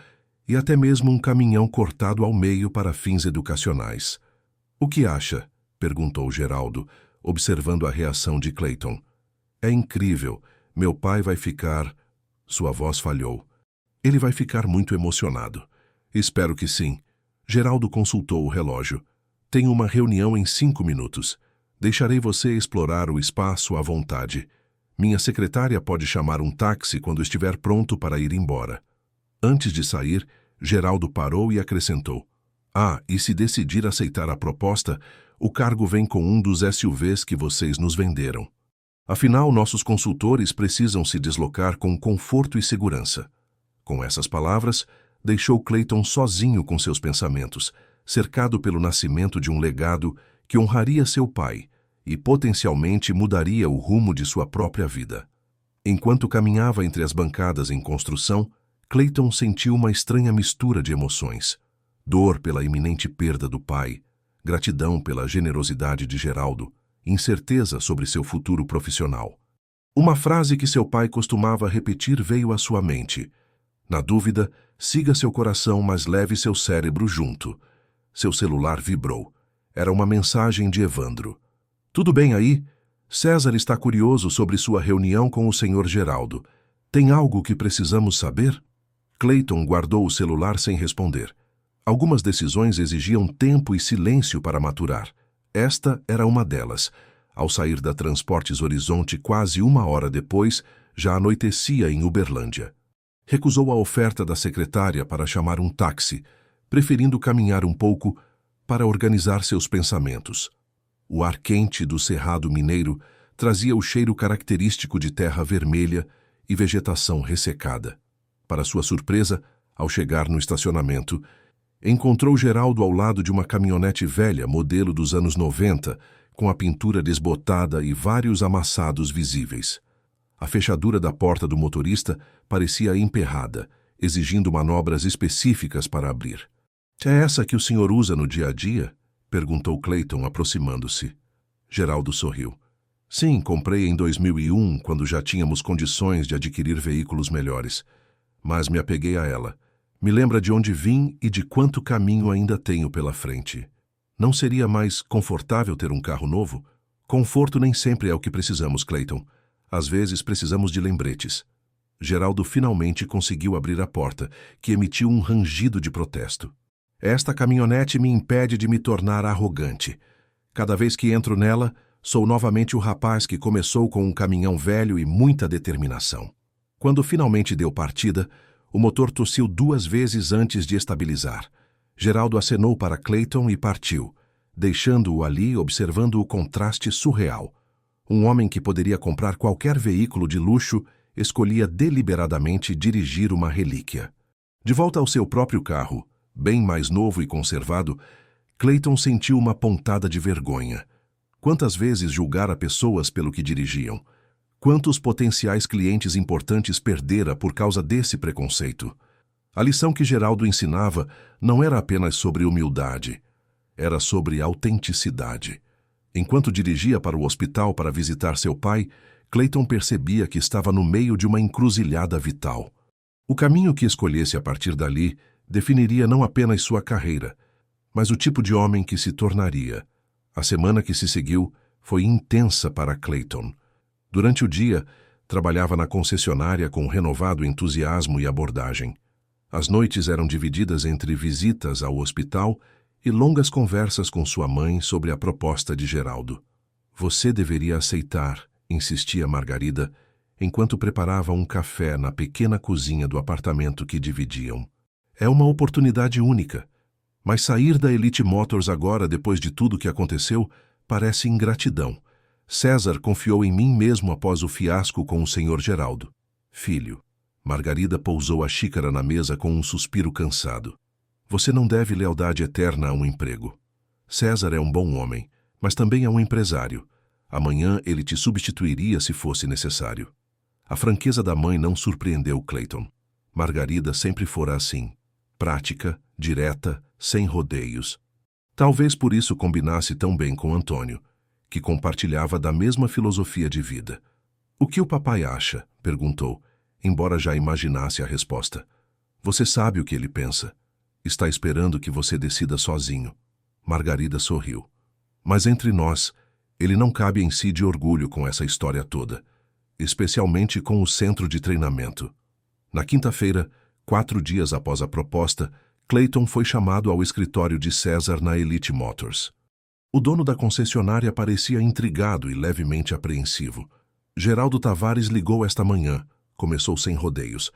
e até mesmo um caminhão cortado ao meio para fins educacionais. "O que acha?" perguntou Geraldo, observando a reação de Clayton. "É incrível. Meu pai vai ficar..." Sua voz falhou. "Ele vai ficar muito emocionado." "Espero que sim." Geraldo consultou o relógio. "Tenho uma reunião em 5 minutos. Deixarei você explorar o espaço à vontade. Minha secretária pode chamar um táxi quando estiver pronto para ir embora." Antes de sair, Geraldo parou e acrescentou: "E se decidir aceitar a proposta, o cargo vem com um dos SUVs que vocês nos venderam. Afinal, nossos consultores precisam se deslocar com conforto e segurança." Com essas palavras, deixou Clayton sozinho com seus pensamentos, cercado pelo nascimento de um legado que honraria seu pai e potencialmente mudaria o rumo de sua própria vida. Enquanto caminhava entre as bancadas em construção, Clayton sentiu uma estranha mistura de emoções. Dor pela iminente perda do pai, gratidão pela generosidade de Geraldo, incerteza sobre seu futuro profissional. Uma frase que seu pai costumava repetir veio à sua mente: "Na dúvida, siga seu coração, mas leve seu cérebro junto." Seu celular vibrou. Era uma mensagem de Evandro. "Tudo bem aí? César está curioso sobre sua reunião com o Sr. Geraldo. Tem algo que precisamos saber?" Clayton guardou o celular sem responder. Algumas decisões exigiam tempo e silêncio para maturar. Esta era uma delas. Ao sair da Transportes Horizonte quase 1 hora depois, já anoitecia em Uberlândia. Recusou a oferta da secretária para chamar um táxi, preferindo caminhar um pouco para organizar seus pensamentos. O ar quente do Cerrado Mineiro trazia o cheiro característico de terra vermelha e vegetação ressecada. Para sua surpresa, ao chegar no estacionamento, encontrou Geraldo ao lado de uma caminhonete velha, modelo dos anos 90, com a pintura desbotada e vários amassados visíveis. A fechadura da porta do motorista parecia emperrada, exigindo manobras específicas para abrir. "É essa que o senhor usa no dia a dia?" perguntou Clayton, aproximando-se. Geraldo sorriu. "Sim, comprei em 2001, quando já tínhamos condições de adquirir veículos melhores. Mas me apeguei a ela. Me lembra de onde vim e de quanto caminho ainda tenho pela frente. Não seria mais confortável ter um carro novo? Conforto nem sempre é o que precisamos, Clayton. Às vezes precisamos de lembretes." Geraldo finalmente conseguiu abrir a porta, que emitiu um rangido de protesto. "Esta caminhonete me impede de me tornar arrogante. Cada vez que entro nela, sou novamente o rapaz que começou com um caminhão velho e muita determinação." Quando finalmente deu partida, o motor tossiu 2 vezes antes de estabilizar. Geraldo acenou para Clayton e partiu, deixando-o ali observando o contraste surreal. Um homem que poderia comprar qualquer veículo de luxo escolhia deliberadamente dirigir uma relíquia. De volta ao seu próprio carro, bem mais novo e conservado, Clayton sentiu uma pontada de vergonha. Quantas vezes julgara pessoas pelo que dirigiam? Quantos potenciais clientes importantes perdera por causa desse preconceito? A lição que Geraldo ensinava não era apenas sobre humildade, era sobre autenticidade. Enquanto dirigia para o hospital para visitar seu pai, Clayton percebia que estava no meio de uma encruzilhada vital. O caminho que escolhesse a partir dali definiria não apenas sua carreira, mas o tipo de homem que se tornaria. A semana que se seguiu foi intensa para Clayton. Durante o dia, trabalhava na concessionária com renovado entusiasmo e abordagem. As noites eram divididas entre visitas ao hospital e longas conversas com sua mãe sobre a proposta de Geraldo. Você deveria aceitar, insistia Margarida, enquanto preparava um café na pequena cozinha do apartamento que dividiam. É uma oportunidade única, mas sair da Elite Motors agora, depois de tudo que aconteceu, parece ingratidão. César confiou em mim mesmo após o fiasco com o Sr. Geraldo. Filho. Margarida pousou a xícara na mesa com um suspiro cansado. Você não deve lealdade eterna a um emprego. César é um bom homem, mas também é um empresário. Amanhã ele te substituiria se fosse necessário. A franqueza da mãe não surpreendeu Clayton. Margarida sempre fora assim. Prática, direta, sem rodeios. Talvez por isso combinasse tão bem com Antônio, que compartilhava da mesma filosofia de vida. O que o papai acha? Perguntou, embora já imaginasse a resposta. Você sabe o que ele pensa. Está esperando que você decida sozinho. Margarida sorriu. Mas entre nós, ele não cabe em si de orgulho com essa história toda, especialmente com o centro de treinamento. Na quinta-feira, 4 dias após a proposta, Clayton foi chamado ao escritório de César na Elite Motors. O dono da concessionária parecia intrigado e levemente apreensivo. Geraldo Tavares ligou esta manhã, começou sem rodeios.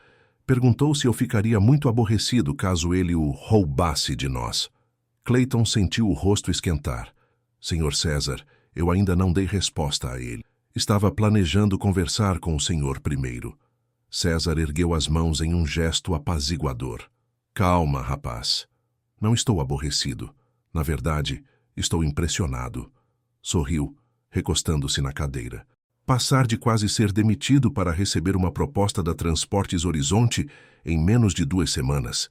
Perguntou se eu ficaria muito aborrecido caso ele o roubasse de nós. Clayton sentiu o rosto esquentar. Senhor César, eu ainda não dei resposta a ele. Estava planejando conversar com o senhor primeiro. César ergueu as mãos em um gesto apaziguador. Calma, rapaz. Não estou aborrecido. Na verdade, estou impressionado. Sorriu, recostando-se na cadeira. Passar de quase ser demitido para receber uma proposta da Transportes Horizonte em menos de 2 semanas.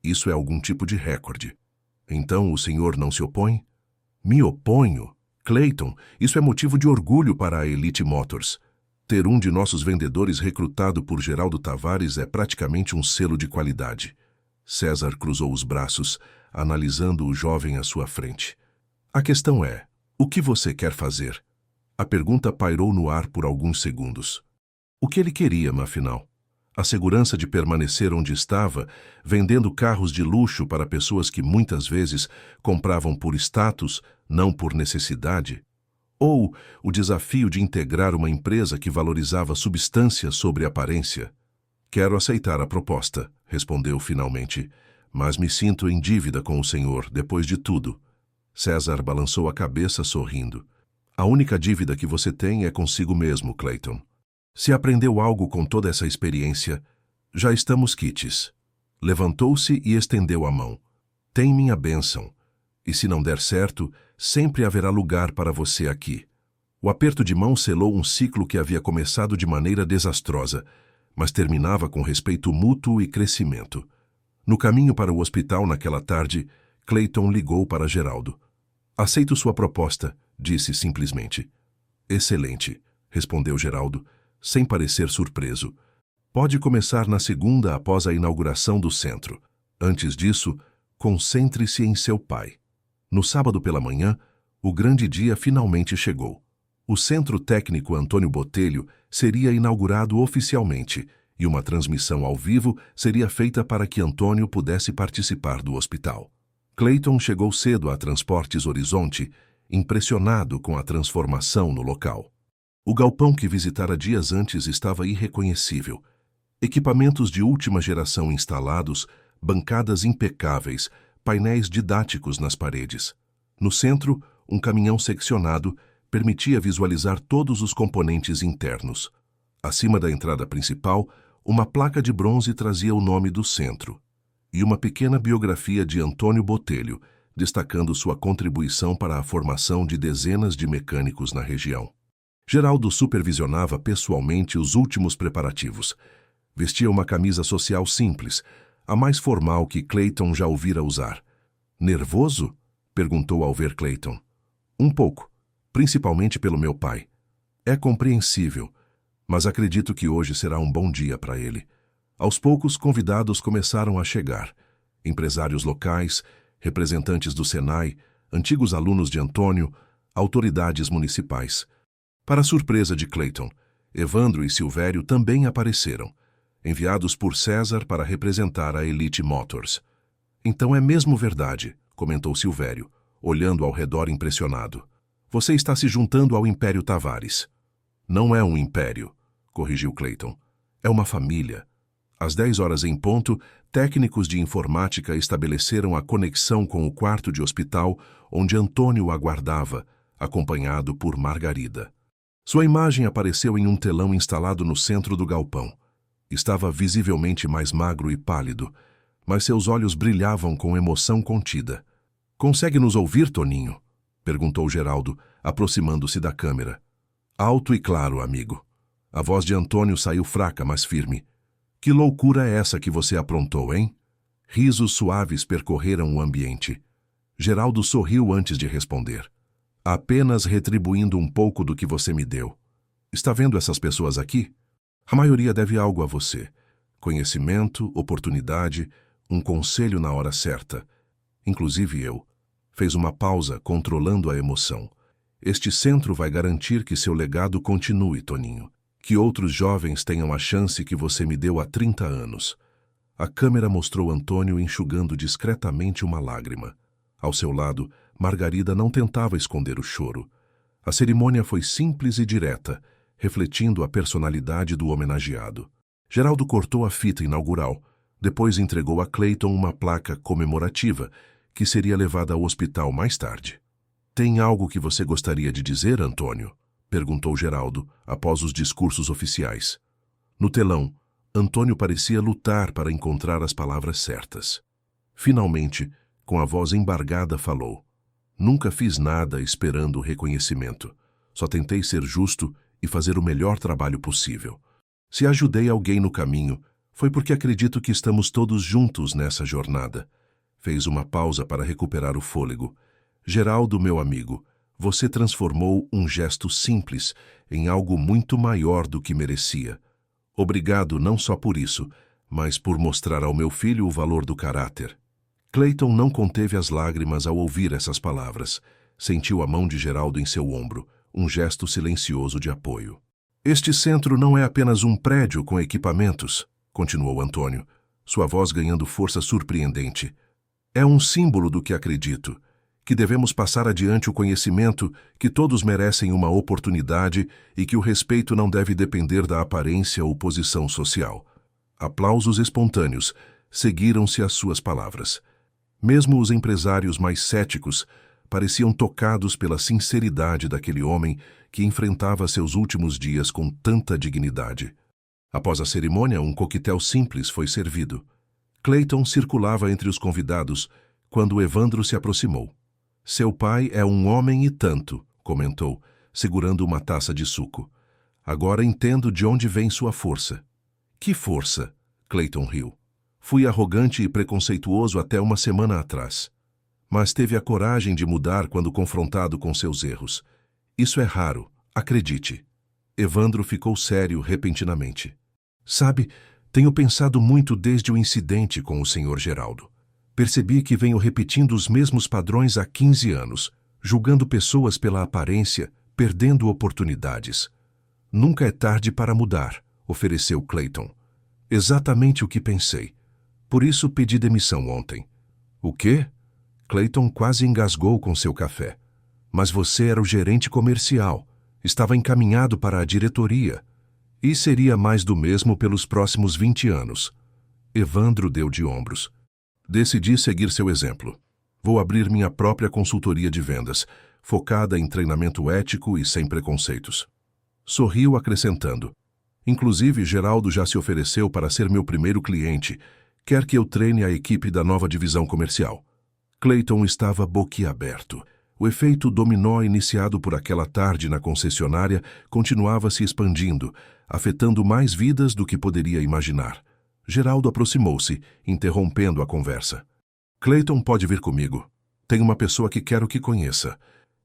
Isso é algum tipo de recorde. Então o senhor não se opõe? Me oponho? Clayton, isso é motivo de orgulho para a Elite Motors. Ter um de nossos vendedores recrutado por Geraldo Tavares é praticamente um selo de qualidade. César cruzou os braços, analisando o jovem à sua frente. A questão é, o que você quer fazer? A pergunta pairou no ar por alguns segundos. O que ele queria, afinal? A segurança de permanecer onde estava, vendendo carros de luxo para pessoas que muitas vezes compravam por status, não por necessidade? Ou o desafio de integrar uma empresa que valorizava substância sobre aparência? Quero aceitar a proposta, respondeu finalmente, mas me sinto em dívida com o senhor, depois de tudo. César balançou a cabeça sorrindo. A única dívida que você tem é consigo mesmo, Clayton. Se aprendeu algo com toda essa experiência, já estamos quites. Levantou-se e estendeu a mão. Tem minha bênção. E se não der certo, sempre haverá lugar para você aqui. O aperto de mão selou um ciclo que havia começado de maneira desastrosa, mas terminava com respeito mútuo e crescimento. No caminho para o hospital naquela tarde, Clayton ligou para Geraldo. Aceito sua proposta, disse simplesmente. Excelente, respondeu Geraldo, sem parecer surpreso. Pode começar na segunda após a inauguração do centro. Antes disso, concentre-se em seu pai. No sábado pela manhã, o grande dia finalmente chegou. O Centro Técnico Antônio Botelho seria inaugurado oficialmente e uma transmissão ao vivo seria feita para que Antônio pudesse participar do hospital. Clayton chegou cedo a Transportes Horizonte, impressionado com a transformação no local. O galpão que visitara dias antes estava irreconhecível. Equipamentos de última geração instalados, bancadas impecáveis, painéis didáticos nas paredes. No centro, um caminhão seccionado permitia visualizar todos os componentes internos. Acima da entrada principal, uma placa de bronze trazia o nome do centro e uma pequena biografia de Antônio Botelho, destacando sua contribuição para a formação de dezenas de mecânicos na região. Geraldo supervisionava pessoalmente os últimos preparativos. Vestia uma camisa social simples, a mais formal que Clayton já ouvira usar. Nervoso? Perguntou ao ver Clayton. Um pouco, principalmente pelo meu pai. É compreensível, mas acredito que hoje será um bom dia para ele. Aos poucos, convidados começaram a chegar. Empresários locais, representantes do Senai, antigos alunos de Antônio, autoridades municipais. Para surpresa de Clayton, Evandro e Silvério também apareceram, enviados por César para representar a Elite Motors. Então é mesmo verdade, comentou Silvério, olhando ao redor impressionado. Você está se juntando ao Império Tavares. Não é um império, corrigiu Clayton. É uma família. Às 10 horas em ponto, técnicos de informática estabeleceram a conexão com o quarto de hospital onde Antônio aguardava, acompanhado por Margarida. Sua imagem apareceu em um telão instalado no centro do galpão. Estava visivelmente mais magro e pálido, mas seus olhos brilhavam com emoção contida. Consegue nos ouvir, Toninho? Perguntou Geraldo, aproximando-se da câmera. Alto e claro, amigo. A voz de Antônio saiu fraca, mas firme. Que loucura é essa que você aprontou, hein? Risos suaves percorreram o ambiente. Geraldo sorriu antes de responder. Apenas retribuindo um pouco do que você me deu. Está vendo essas pessoas aqui? A maioria deve algo a você. Conhecimento, oportunidade, um conselho na hora certa. Inclusive eu. Fez uma pausa, controlando a emoção. Este centro vai garantir que seu legado continue, Toninho. Que outros jovens tenham a chance que você me deu há 30 anos. A câmera mostrou Antônio enxugando discretamente uma lágrima. Ao seu lado, Margarida não tentava esconder o choro. A cerimônia foi simples e direta, refletindo a personalidade do homenageado. Geraldo cortou a fita inaugural, depois entregou a Clayton uma placa comemorativa, que seria levada ao hospital mais tarde. Tem algo que você gostaria de dizer, Antônio? Perguntou Geraldo, após os discursos oficiais. No telão, Antônio parecia lutar para encontrar as palavras certas. Finalmente, com a voz embargada, falou. Nunca fiz nada esperando reconhecimento. Só tentei ser justo e fazer o melhor trabalho possível. Se ajudei alguém no caminho, foi porque acredito que estamos todos juntos nessa jornada. Fez uma pausa para recuperar o fôlego. Geraldo, meu amigo, você transformou um gesto simples em algo muito maior do que merecia. Obrigado não só por isso, mas por mostrar ao meu filho o valor do caráter. Clayton não conteve as lágrimas ao ouvir essas palavras. Sentiu a mão de Geraldo em seu ombro, um gesto silencioso de apoio. Este centro não é apenas um prédio com equipamentos, continuou Antônio, sua voz ganhando força surpreendente. É um símbolo do que acredito. Que devemos passar adiante o conhecimento, que todos merecem uma oportunidade e que o respeito não deve depender da aparência ou posição social. Aplausos espontâneos seguiram-se às suas palavras. Mesmo os empresários mais céticos pareciam tocados pela sinceridade daquele homem que enfrentava seus últimos dias com tanta dignidade. Após a cerimônia, um coquetel simples foi servido. Clayton circulava entre os convidados quando Evandro se aproximou. Seu pai é um homem e tanto, comentou, segurando uma taça de suco. Agora entendo de onde vem sua força. Que força? Clayton riu. Fui arrogante e preconceituoso até uma semana atrás. Mas teve a coragem de mudar quando confrontado com seus erros. Isso é raro, acredite. Evandro ficou sério repentinamente. Sabe, tenho pensado muito desde o incidente com o Sr. Geraldo. Percebi que venho repetindo os mesmos padrões há 15 anos, julgando pessoas pela aparência, perdendo oportunidades. Nunca é tarde para mudar, ofereceu Clayton. Exatamente o que pensei. Por isso pedi demissão ontem. O quê? Clayton quase engasgou com seu café. Mas você era o gerente comercial. Estava encaminhado para a diretoria. E seria mais do mesmo pelos próximos 20 anos. Evandro deu de ombros. Decidi seguir seu exemplo. Vou abrir minha própria consultoria de vendas, focada em treinamento ético e sem preconceitos. Sorriu acrescentando. Inclusive, Geraldo já se ofereceu para ser meu primeiro cliente. Quer que eu treine a equipe da nova divisão comercial. Clayton estava boquiaberto. O efeito dominó iniciado por aquela tarde na concessionária continuava se expandindo, afetando mais vidas do que poderia imaginar. Geraldo aproximou-se, interrompendo a conversa. Clayton pode vir comigo. Tem uma pessoa que quero que conheça.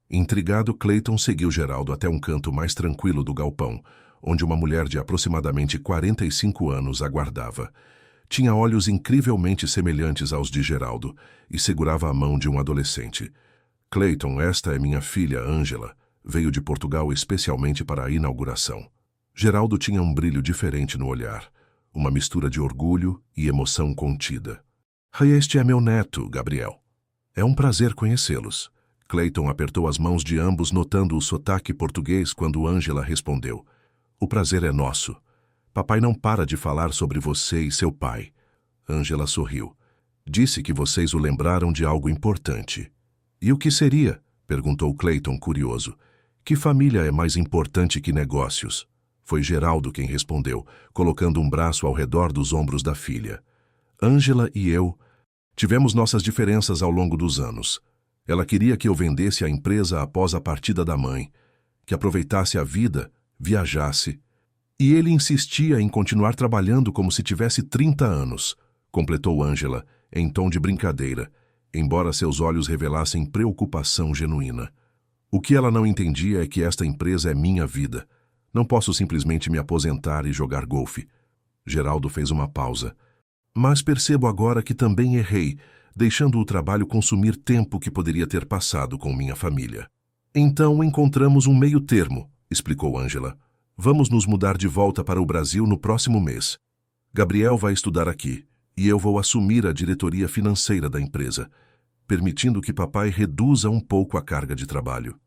Intrigado, Clayton seguiu Geraldo até um canto mais tranquilo do galpão, onde uma mulher de aproximadamente 45 anos aguardava. Tinha olhos incrivelmente semelhantes aos de Geraldo e segurava a mão de um adolescente. Clayton, esta é minha filha, Ângela. Veio de Portugal especialmente para a inauguração. Geraldo tinha um brilho diferente no olhar, uma mistura de orgulho e emoção contida. Este é meu neto, Gabriel. É um prazer conhecê-los. Clayton apertou as mãos de ambos, notando o sotaque português quando Ângela respondeu. O prazer é nosso. Papai não para de falar sobre você e seu pai. Ângela sorriu. Disse que vocês o lembraram de algo importante. E o que seria? Perguntou Clayton, curioso. Que família é mais importante que negócios? Foi Geraldo quem respondeu, colocando um braço ao redor dos ombros da filha. Ângela e eu tivemos nossas diferenças ao longo dos anos. Ela queria que eu vendesse a empresa após a partida da mãe, que aproveitasse a vida, viajasse. E ele insistia em continuar trabalhando como se tivesse 30 anos, completou Ângela, em tom de brincadeira, embora seus olhos revelassem preocupação genuína. O que ela não entendia é que esta empresa é minha vida. Não posso simplesmente me aposentar e jogar golfe. Geraldo fez uma pausa. Mas percebo agora que também errei, deixando o trabalho consumir tempo que poderia ter passado com minha família. Então encontramos um meio termo, explicou Ângela. Vamos nos mudar de volta para o Brasil no próximo mês. Gabriel vai estudar aqui, e eu vou assumir a diretoria financeira da empresa, permitindo que papai reduza um pouco a carga de trabalho.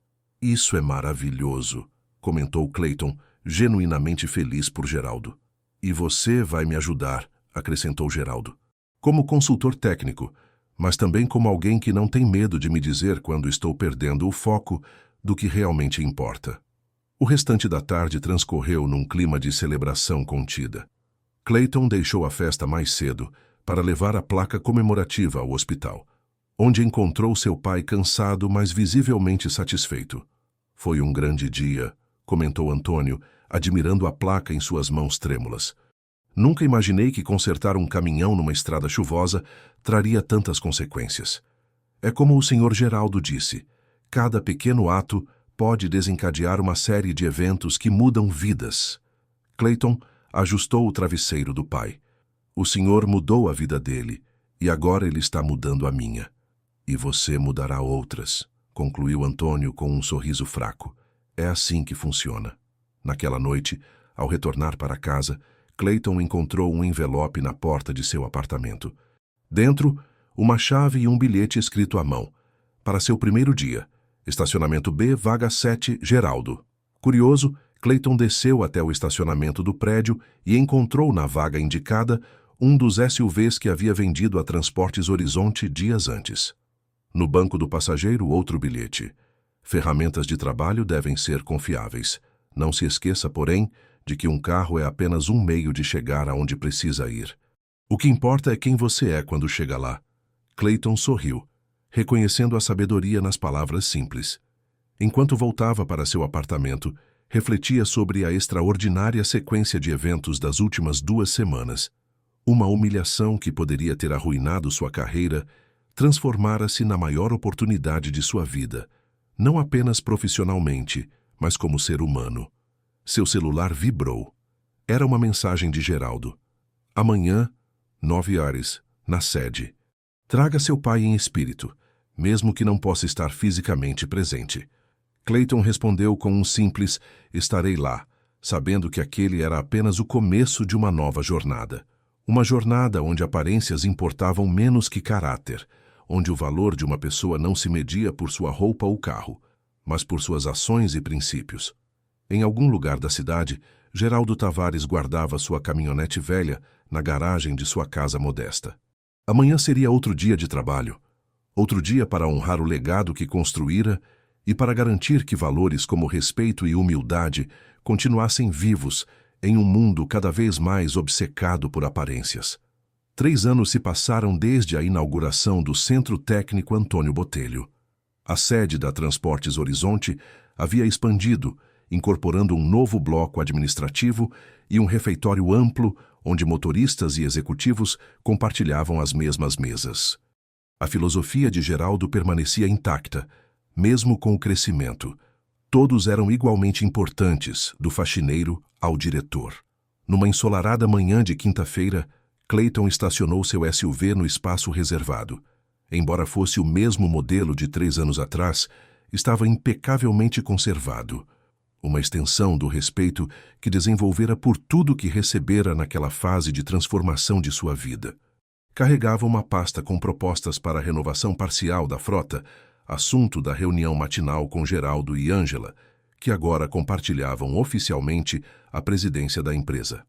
Isso é maravilhoso, comentou Clayton, genuinamente feliz por Geraldo. E você vai me ajudar, acrescentou Geraldo. Como consultor técnico, mas também como alguém que não tem medo de me dizer quando estou perdendo o foco do que realmente importa. O restante da tarde transcorreu num clima de celebração contida. Clayton deixou a festa mais cedo para levar a placa comemorativa ao hospital, onde encontrou seu pai cansado, mas visivelmente satisfeito. Foi um grande dia, comentou Antônio, admirando a placa em suas mãos trêmulas. Nunca imaginei que consertar um caminhão numa estrada chuvosa traria tantas consequências. É como o Sr. Geraldo disse, cada pequeno ato pode desencadear uma série de eventos que mudam vidas. Clayton ajustou o travesseiro do pai. O senhor mudou a vida dele, e agora ele está mudando a minha. E você mudará outras, concluiu Antônio com um sorriso fraco. É assim que funciona. Naquela noite, ao retornar para casa, Clayton encontrou um envelope na porta de seu apartamento. Dentro, uma chave e um bilhete escrito à mão. Para seu primeiro dia. Estacionamento B, vaga 7, Geraldo. Curioso, Clayton desceu até o estacionamento do prédio e encontrou na vaga indicada um dos SUVs que havia vendido a Transportes Horizonte dias antes. No banco do passageiro, outro bilhete. Ferramentas de trabalho devem ser confiáveis. Não se esqueça, porém, de que um carro é apenas um meio de chegar aonde precisa ir. O que importa é quem você é quando chega lá. Clayton sorriu, reconhecendo a sabedoria nas palavras simples. Enquanto voltava para seu apartamento, refletia sobre a extraordinária sequência de eventos das últimas 2 semanas. Uma humilhação que poderia ter arruinado sua carreira transformara-se na maior oportunidade de sua vida, não apenas profissionalmente, mas como ser humano. Seu celular vibrou. Era uma mensagem de Geraldo. Amanhã, 9 horas, na sede. Traga seu pai em espírito, mesmo que não possa estar fisicamente presente. Clayton respondeu com um simples "estarei lá", sabendo que aquele era apenas o começo de uma nova jornada. Uma jornada onde aparências importavam menos que caráter, onde o valor de uma pessoa não se media por sua roupa ou carro, mas por suas ações e princípios. Em algum lugar da cidade, Geraldo Tavares guardava sua caminhonete velha na garagem de sua casa modesta. Amanhã seria outro dia de trabalho, outro dia para honrar o legado que construíra e para garantir que valores como respeito e humildade continuassem vivos em um mundo cada vez mais obcecado por aparências. 3 anos se passaram desde a inauguração do Centro Técnico Antônio Botelho. A sede da Transportes Horizonte havia expandido, incorporando um novo bloco administrativo e um refeitório amplo onde motoristas e executivos compartilhavam as mesmas mesas. A filosofia de Geraldo permanecia intacta, mesmo com o crescimento. Todos eram igualmente importantes, do faxineiro ao diretor. Numa ensolarada manhã de quinta-feira, Clayton estacionou seu SUV no espaço reservado. Embora fosse o mesmo modelo de 3 anos atrás, estava impecavelmente conservado. Uma extensão do respeito que desenvolvera por tudo que recebera naquela fase de transformação de sua vida. Carregava uma pasta com propostas para a renovação parcial da frota, assunto da reunião matinal com Geraldo e Ângela, que agora compartilhavam oficialmente a presidência da empresa.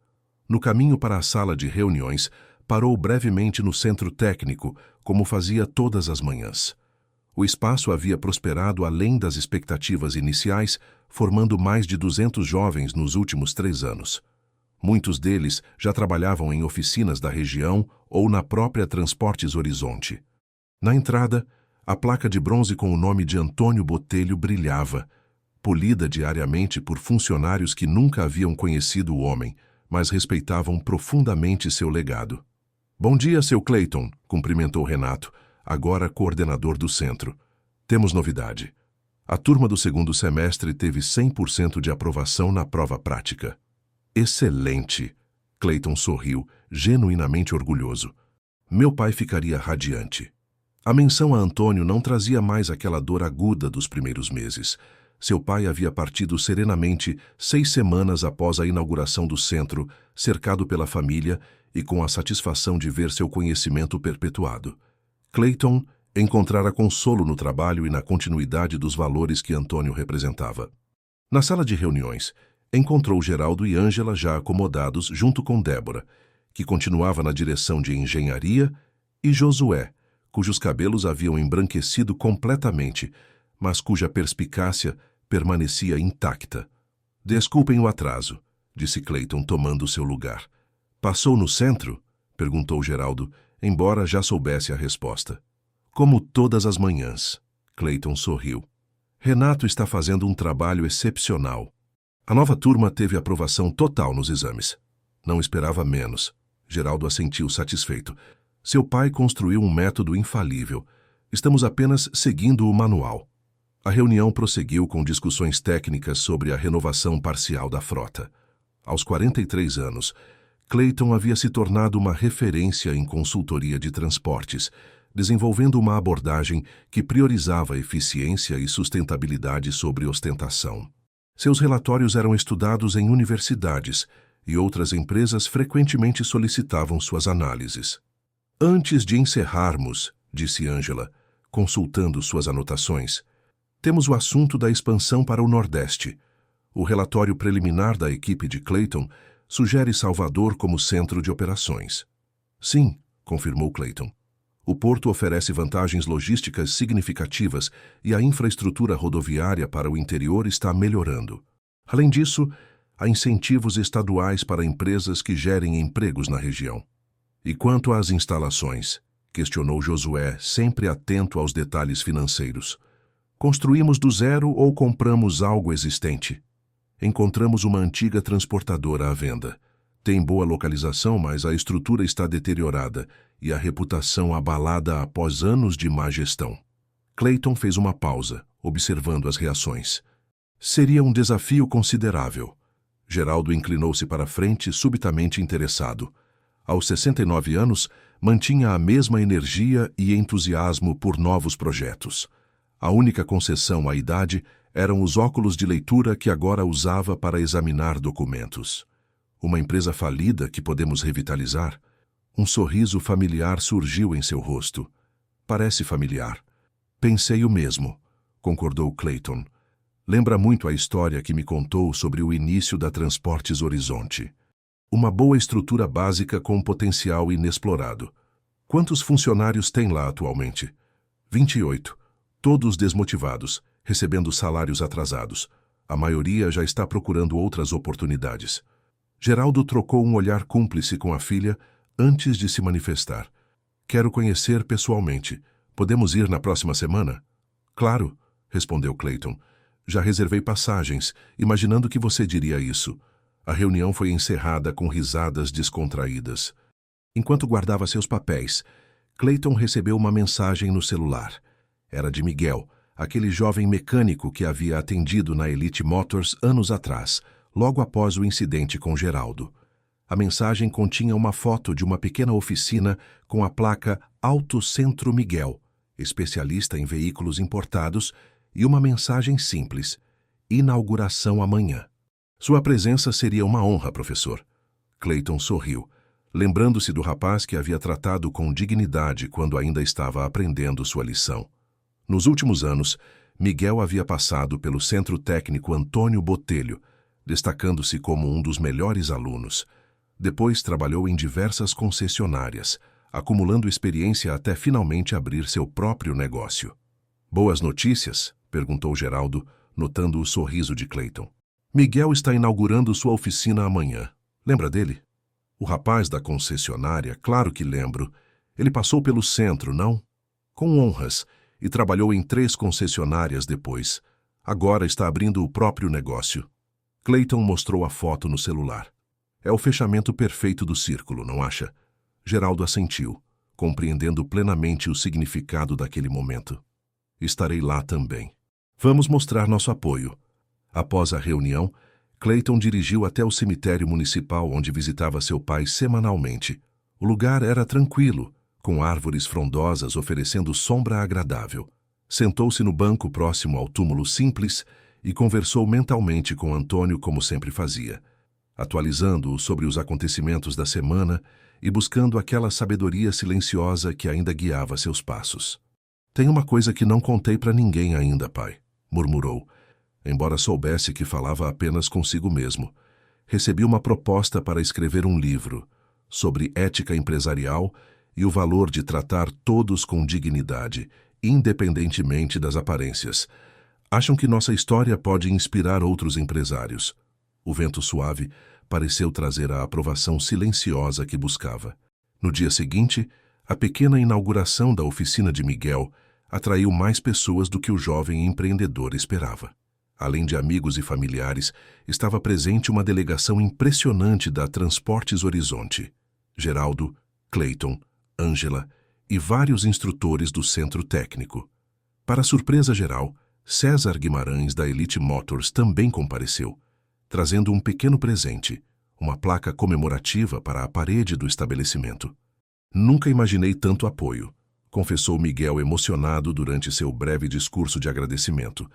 No caminho para a sala de reuniões, parou brevemente no centro técnico, como fazia todas as manhãs. O espaço havia prosperado além das expectativas iniciais, formando mais de 200 jovens nos últimos 3 anos. Muitos deles já trabalhavam em oficinas da região ou na própria Transportes Horizonte. Na entrada, a placa de bronze com o nome de Antônio Botelho brilhava, polida diariamente por funcionários que nunca haviam conhecido o homem, mas respeitavam profundamente seu legado. "Bom dia, seu Clayton", cumprimentou Renato, agora coordenador do centro. "Temos novidade. A turma do 2º semestre teve 100% de aprovação na prova prática." "Excelente!" Clayton sorriu, genuinamente orgulhoso. Meu pai ficaria radiante. A menção a Antônio não trazia mais aquela dor aguda dos primeiros meses. Seu pai havia partido serenamente 6 semanas após a inauguração do centro, cercado pela família e com a satisfação de ver seu conhecimento perpetuado. Clayton encontrara consolo no trabalho e na continuidade dos valores que Antônio representava. Na sala de reuniões, encontrou Geraldo e Ângela já acomodados junto com Débora, que continuava na direção de engenharia, e Josué, cujos cabelos haviam embranquecido completamente, mas cuja perspicácia permanecia intacta. "Desculpem o atraso", disse Clayton tomando seu lugar. "Passou no centro?" perguntou Geraldo, embora já soubesse a resposta. "Como todas as manhãs", Clayton sorriu. "Renato está fazendo um trabalho excepcional. A nova turma teve aprovação total nos exames. Não esperava menos." Geraldo assentiu satisfeito. "Seu pai construiu um método infalível. Estamos apenas seguindo o manual." A reunião prosseguiu com discussões técnicas sobre a renovação parcial da frota. Aos 43 anos, Clayton havia se tornado uma referência em consultoria de transportes, desenvolvendo uma abordagem que priorizava eficiência e sustentabilidade sobre ostentação. Seus relatórios eram estudados em universidades e outras empresas frequentemente solicitavam suas análises. "Antes de encerrarmos", disse Ângela, consultando suas anotações, "temos o assunto da expansão para o Nordeste. O relatório preliminar da equipe de Clayton sugere Salvador como centro de operações." "Sim", confirmou Clayton. "O porto oferece vantagens logísticas significativas e a infraestrutura rodoviária para o interior está melhorando. Além disso, há incentivos estaduais para empresas que gerem empregos na região." "E quanto às instalações?", questionou Josué, sempre atento aos detalhes financeiros. "Construímos do zero ou compramos algo existente?" "Encontramos uma antiga transportadora à venda. Tem boa localização, mas a estrutura está deteriorada e a reputação abalada após anos de má gestão." Clayton fez uma pausa, observando as reações. "Seria um desafio considerável." Geraldo inclinou-se para frente, subitamente interessado. Aos 69 anos, mantinha a mesma energia e entusiasmo por novos projetos. A única concessão à idade eram os óculos de leitura que agora usava para examinar documentos. "Uma empresa falida que podemos revitalizar?" Um sorriso familiar surgiu em seu rosto. "Parece familiar." "Pensei o mesmo", concordou Clayton. "Lembra muito a história que me contou sobre o início da Transportes Horizonte. Uma boa estrutura básica com potencial inexplorado. Quantos funcionários tem lá atualmente?" 28. Todos desmotivados, recebendo salários atrasados. A maioria já está procurando outras oportunidades. Geraldo trocou um olhar cúmplice com a filha, antes de se manifestar. Quero conhecer pessoalmente. Podemos ir na próxima semana? Claro, respondeu Clayton. Já reservei passagens, imaginando que você diria isso. A reunião foi encerrada com risadas descontraídas. Enquanto guardava seus papéis, Clayton recebeu uma mensagem no celular. Era de Miguel, aquele jovem mecânico que havia atendido na Elite Motors anos atrás, logo após o incidente com Geraldo. A mensagem continha uma foto de uma pequena oficina com a placa Auto Centro Miguel, especialista em veículos importados, e uma mensagem simples: inauguração amanhã. Sua presença seria uma honra, professor. Clayton sorriu, lembrando-se do rapaz que havia tratado com dignidade quando ainda estava aprendendo sua lição. Nos últimos anos, Miguel havia passado pelo Centro Técnico Antônio Botelho, destacando-se como um dos melhores alunos. Depois trabalhou em diversas concessionárias, acumulando experiência até finalmente abrir seu próprio negócio. Boas notícias? Perguntou Geraldo, notando o sorriso de Clayton. Miguel está inaugurando sua oficina amanhã. Lembra dele? O rapaz da concessionária, claro que lembro. Ele passou pelo centro, não? Com honras, e trabalhou em 3 concessionárias depois. Agora está abrindo o próprio negócio. Clayton mostrou a foto no celular. É o fechamento perfeito do círculo, não acha? Geraldo assentiu, compreendendo plenamente o significado daquele momento. Estarei lá também. Vamos mostrar nosso apoio. Após a reunião, Clayton dirigiu até o cemitério municipal onde visitava seu pai semanalmente. O lugar era tranquilo, com árvores frondosas oferecendo sombra agradável. Sentou-se no banco próximo ao túmulo simples e conversou mentalmente com Antônio como sempre fazia, atualizando-o sobre os acontecimentos da semana e buscando aquela sabedoria silenciosa que ainda guiava seus passos. Tem uma coisa que não contei para ninguém ainda, pai, murmurou, embora soubesse que falava apenas consigo mesmo. Recebi uma proposta para escrever um livro sobre ética empresarial e o valor de tratar todos com dignidade, independentemente das aparências. Acham que nossa história pode inspirar outros empresários? O vento suave pareceu trazer a aprovação silenciosa que buscava. No dia seguinte, a pequena inauguração da oficina de Miguel atraiu mais pessoas do que o jovem empreendedor esperava. Além de amigos e familiares, estava presente uma delegação impressionante da Transportes Horizonte. Geraldo, Clayton, Ângela e vários instrutores do centro técnico. Para surpresa geral, César Guimarães, da Elite Motors, também compareceu, trazendo um pequeno presente, uma placa comemorativa para a parede do estabelecimento. Nunca imaginei tanto apoio, confessou Miguel emocionado durante seu breve discurso de agradecimento.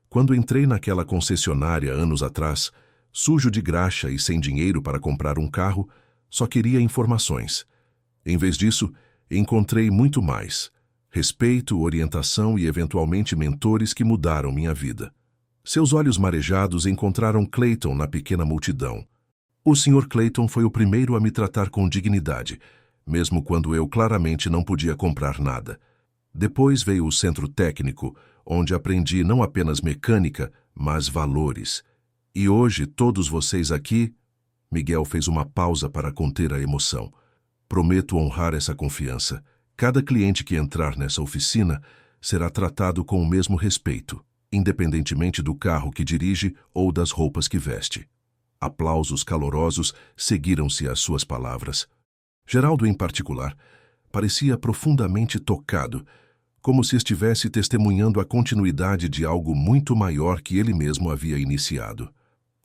Quando entrei naquela concessionária anos atrás, sujo de graxa e sem dinheiro para comprar um carro, só queria informações. Em vez disso, encontrei muito mais: respeito, orientação e eventualmente mentores que mudaram minha vida. Seus olhos marejados encontraram Clayton na pequena multidão. O Sr. Clayton foi o primeiro a me tratar com dignidade, mesmo quando eu claramente não podia comprar nada. Depois veio o centro técnico, onde aprendi não apenas mecânica, mas valores. E hoje, todos vocês aqui... Miguel fez uma pausa para conter a emoção. Prometo honrar essa confiança. Cada cliente que entrar nessa oficina será tratado com o mesmo respeito, independentemente do carro que dirige ou das roupas que veste. Aplausos calorosos seguiram-se às suas palavras. Geraldo, em particular, parecia profundamente tocado, como se estivesse testemunhando a continuidade de algo muito maior que ele mesmo havia iniciado.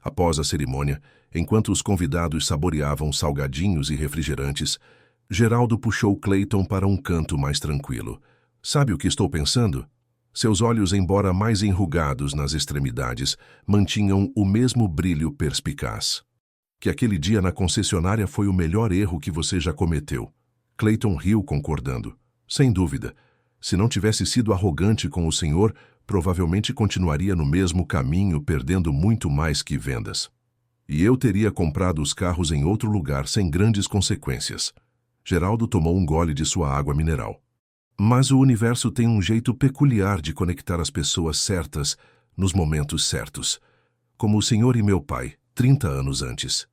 Após a cerimônia, enquanto os convidados saboreavam salgadinhos e refrigerantes, Geraldo puxou Clayton para um canto mais tranquilo. Sabe o que estou pensando? Seus olhos, embora mais enrugados nas extremidades, mantinham o mesmo brilho perspicaz. Que aquele dia na concessionária foi o melhor erro que você já cometeu. Clayton riu, concordando. Sem dúvida. Se não tivesse sido arrogante com o senhor, provavelmente continuaria no mesmo caminho, perdendo muito mais que vendas. E eu teria comprado os carros em outro lugar sem grandes consequências. Geraldo tomou um gole de sua água mineral. Mas o universo tem um jeito peculiar de conectar as pessoas certas nos momentos certos. Como o senhor e meu pai, 30 anos antes.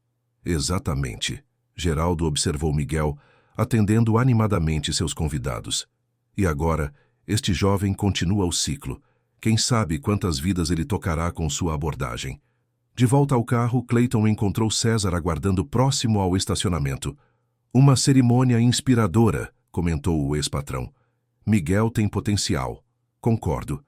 Exatamente. Geraldo observou Miguel, atendendo animadamente seus convidados. E agora, este jovem continua o ciclo. Quem sabe quantas vidas ele tocará com sua abordagem. De volta ao carro, Clayton encontrou César aguardando próximo ao estacionamento. Uma cerimônia inspiradora, comentou o ex-patrão. Miguel tem potencial. Concordo.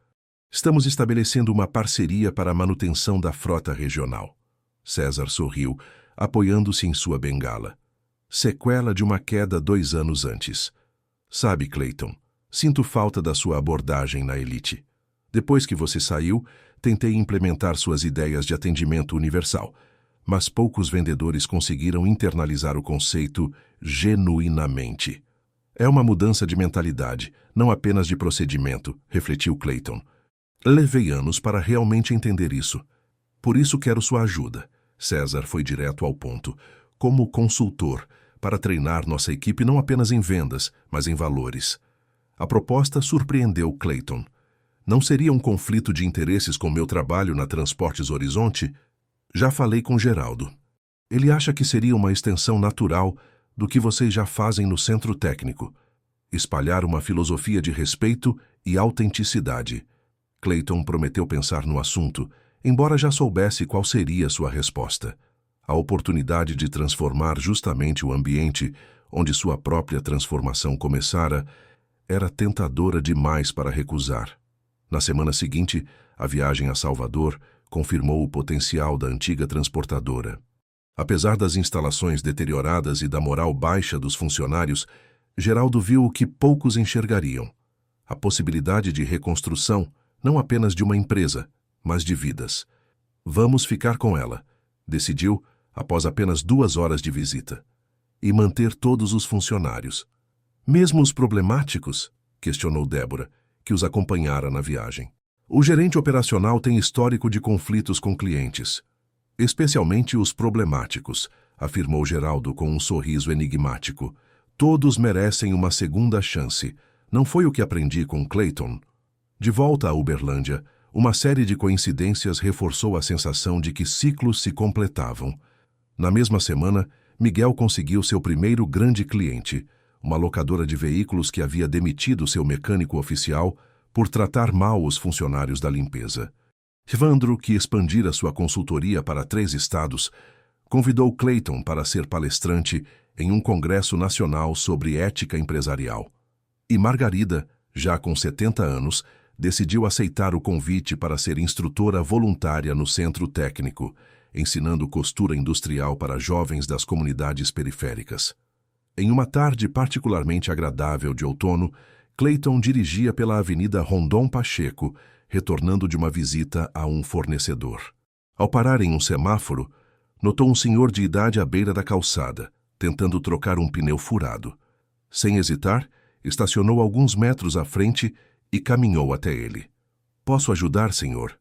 Estamos estabelecendo uma parceria para a manutenção da frota regional. César sorriu, apoiando-se em sua bengala. Sequela de uma queda 2 anos antes. Sabe, Clayton, sinto falta da sua abordagem na elite. Depois que você saiu, tentei implementar suas ideias de atendimento universal, mas poucos vendedores conseguiram internalizar o conceito genuinamente. É uma mudança de mentalidade, não apenas de procedimento, refletiu Clayton. Levei anos para realmente entender isso. Por isso quero sua ajuda. César foi direto ao ponto. Como consultor, para treinar nossa equipe não apenas em vendas, mas em valores. A proposta surpreendeu Clayton. Não seria um conflito de interesses com meu trabalho na Transportes Horizonte? Já falei com Geraldo. Ele acha que seria uma extensão natural do que vocês já fazem no centro técnico. Espalhar uma filosofia de respeito e autenticidade. Clayton prometeu pensar no assunto, embora já soubesse qual seria sua resposta. A oportunidade de transformar justamente o ambiente onde sua própria transformação começara era tentadora demais para recusar. Na semana seguinte, a viagem a Salvador confirmou o potencial da antiga transportadora. Apesar das instalações deterioradas e da moral baixa dos funcionários, Geraldo viu o que poucos enxergariam: a possibilidade de reconstrução, não apenas de uma empresa, mas de vidas. Vamos ficar com ela, decidiu, após apenas 2 horas de visita. E manter todos os funcionários. Mesmo os problemáticos? Questionou Débora, que os acompanhara na viagem. O gerente operacional tem histórico de conflitos com clientes. Especialmente os problemáticos, afirmou Geraldo com um sorriso enigmático. Todos merecem uma segunda chance. Não foi o que aprendi com Clayton? De volta a Uberlândia, uma série de coincidências reforçou a sensação de que ciclos se completavam. Na mesma semana, Miguel conseguiu seu primeiro grande cliente, uma locadora de veículos que havia demitido seu mecânico oficial por tratar mal os funcionários da limpeza. Evandro, que expandira sua consultoria para 3 estados, convidou Clayton para ser palestrante em um congresso nacional sobre ética empresarial. E Margarida, já com 70 anos, decidiu aceitar o convite para ser instrutora voluntária no centro técnico, ensinando costura industrial para jovens das comunidades periféricas. Em uma tarde particularmente agradável de outono, Clayton dirigia pela Avenida Rondon Pacheco, retornando de uma visita a um fornecedor. Ao parar em um semáforo, notou um senhor de idade à beira da calçada, tentando trocar um pneu furado. Sem hesitar, estacionou alguns metros à frente e caminhou até ele. "Posso ajudar, senhor?"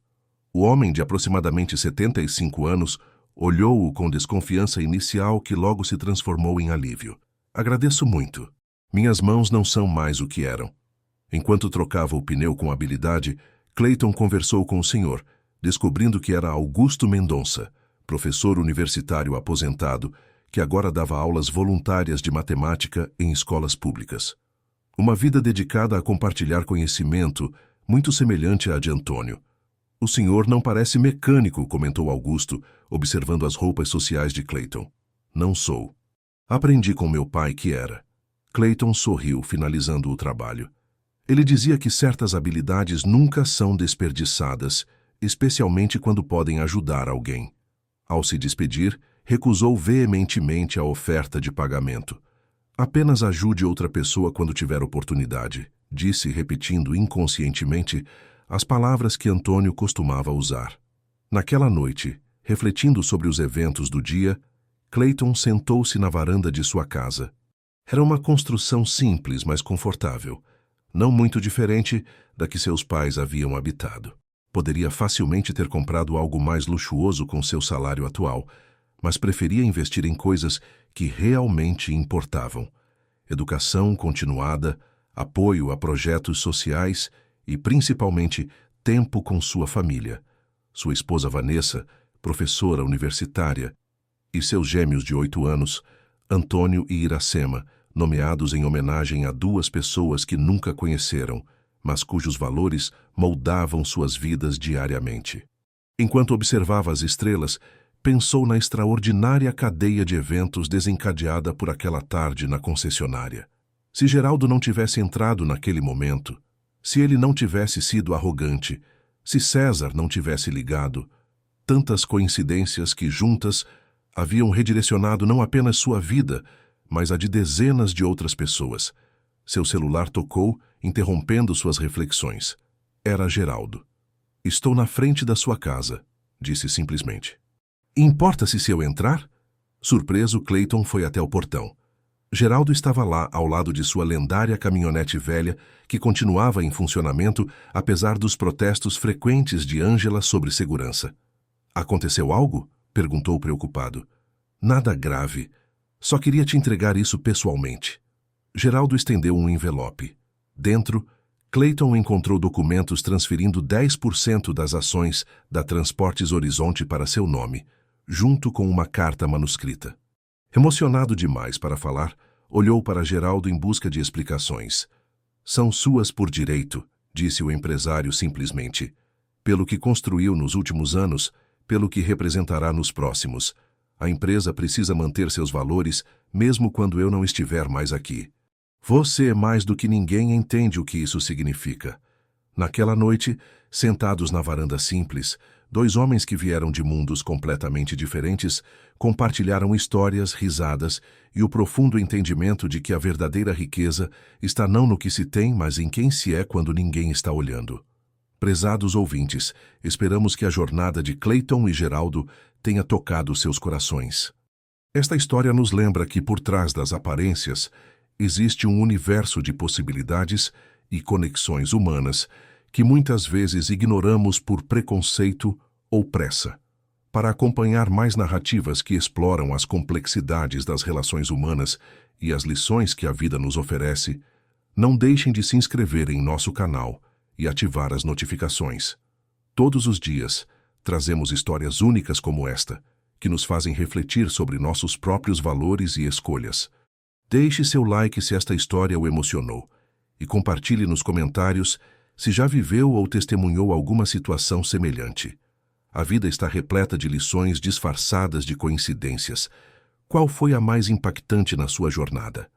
O homem, de aproximadamente 75 anos, olhou-o com desconfiança inicial que logo se transformou em alívio. "Agradeço muito. Minhas mãos não são mais o que eram." Enquanto trocava o pneu com habilidade, Clayton conversou com o senhor, descobrindo que era Augusto Mendonça, professor universitário aposentado, que agora dava aulas voluntárias de matemática em escolas públicas. Uma vida dedicada a compartilhar conhecimento, muito semelhante à de Antônio. "O senhor não parece mecânico", comentou Augusto, observando as roupas sociais de Clayton. "Não sou. Aprendi com meu pai que era." Clayton sorriu, finalizando o trabalho. Ele dizia que certas habilidades nunca são desperdiçadas, especialmente quando podem ajudar alguém. Ao se despedir, recusou veementemente a oferta de pagamento. "Apenas ajude outra pessoa quando tiver oportunidade", disse, repetindo inconscientemente as palavras que Antônio costumava usar. Naquela noite, refletindo sobre os eventos do dia, Clayton sentou-se na varanda de sua casa. Era uma construção simples, mas confortável, não muito diferente da que seus pais haviam habitado. Poderia facilmente ter comprado algo mais luxuoso com seu salário atual, mas preferia investir em coisas que realmente importavam: educação continuada, apoio a projetos sociais e, principalmente, tempo com sua família. Sua esposa Vanessa, professora universitária, e seus gêmeos de 8 anos, Antônio e Iracema, nomeados em homenagem a duas pessoas que nunca conheceram, mas cujos valores moldavam suas vidas diariamente. Enquanto observava as estrelas, pensou na extraordinária cadeia de eventos desencadeada por aquela tarde na concessionária. Se Geraldo não tivesse entrado naquele momento, se ele não tivesse sido arrogante, se César não tivesse ligado, tantas coincidências que juntas haviam redirecionado não apenas sua vida, mas a de dezenas de outras pessoas. Seu celular tocou, interrompendo suas reflexões. Era Geraldo. "Estou na frente da sua casa", disse simplesmente. "Importa-se se eu entrar?" Surpreso, Clayton foi até o portão. Geraldo estava lá, ao lado de sua lendária caminhonete velha, que continuava em funcionamento, apesar dos protestos frequentes de Ângela sobre segurança. "Aconteceu algo?" perguntou preocupado. "Nada grave. Só queria te entregar isso pessoalmente." Geraldo estendeu um envelope. Dentro, Clayton encontrou documentos transferindo 10% das ações da Transportes Horizonte para seu nome, junto com uma carta manuscrita. Emocionado demais para falar, olhou para Geraldo em busca de explicações. "São suas por direito", disse o empresário simplesmente. "Pelo que construiu nos últimos anos, pelo que representará nos próximos. A empresa precisa manter seus valores, mesmo quando eu não estiver mais aqui. Você, mais do que ninguém, entende o que isso significa." Naquela noite, sentados na varanda simples, dois homens que vieram de mundos completamente diferentes compartilharam histórias, risadas e o profundo entendimento de que a verdadeira riqueza está não no que se tem, mas em quem se é quando ninguém está olhando. Prezados ouvintes, esperamos que a jornada de Clayton e Geraldo tenha tocado seus corações. Esta história nos lembra que por trás das aparências existe um universo de possibilidades e conexões humanas que muitas vezes ignoramos por preconceito ou pressa. Para acompanhar mais narrativas que exploram as complexidades das relações humanas e as lições que a vida nos oferece, não deixem de se inscrever em nosso canal e ativar as notificações. Todos os dias, trazemos histórias únicas como esta, que nos fazem refletir sobre nossos próprios valores e escolhas. Deixe seu like se esta história o emocionou e compartilhe nos comentários se já viveu ou testemunhou alguma situação semelhante. A vida está repleta de lições disfarçadas de coincidências. Qual foi a mais impactante na sua jornada?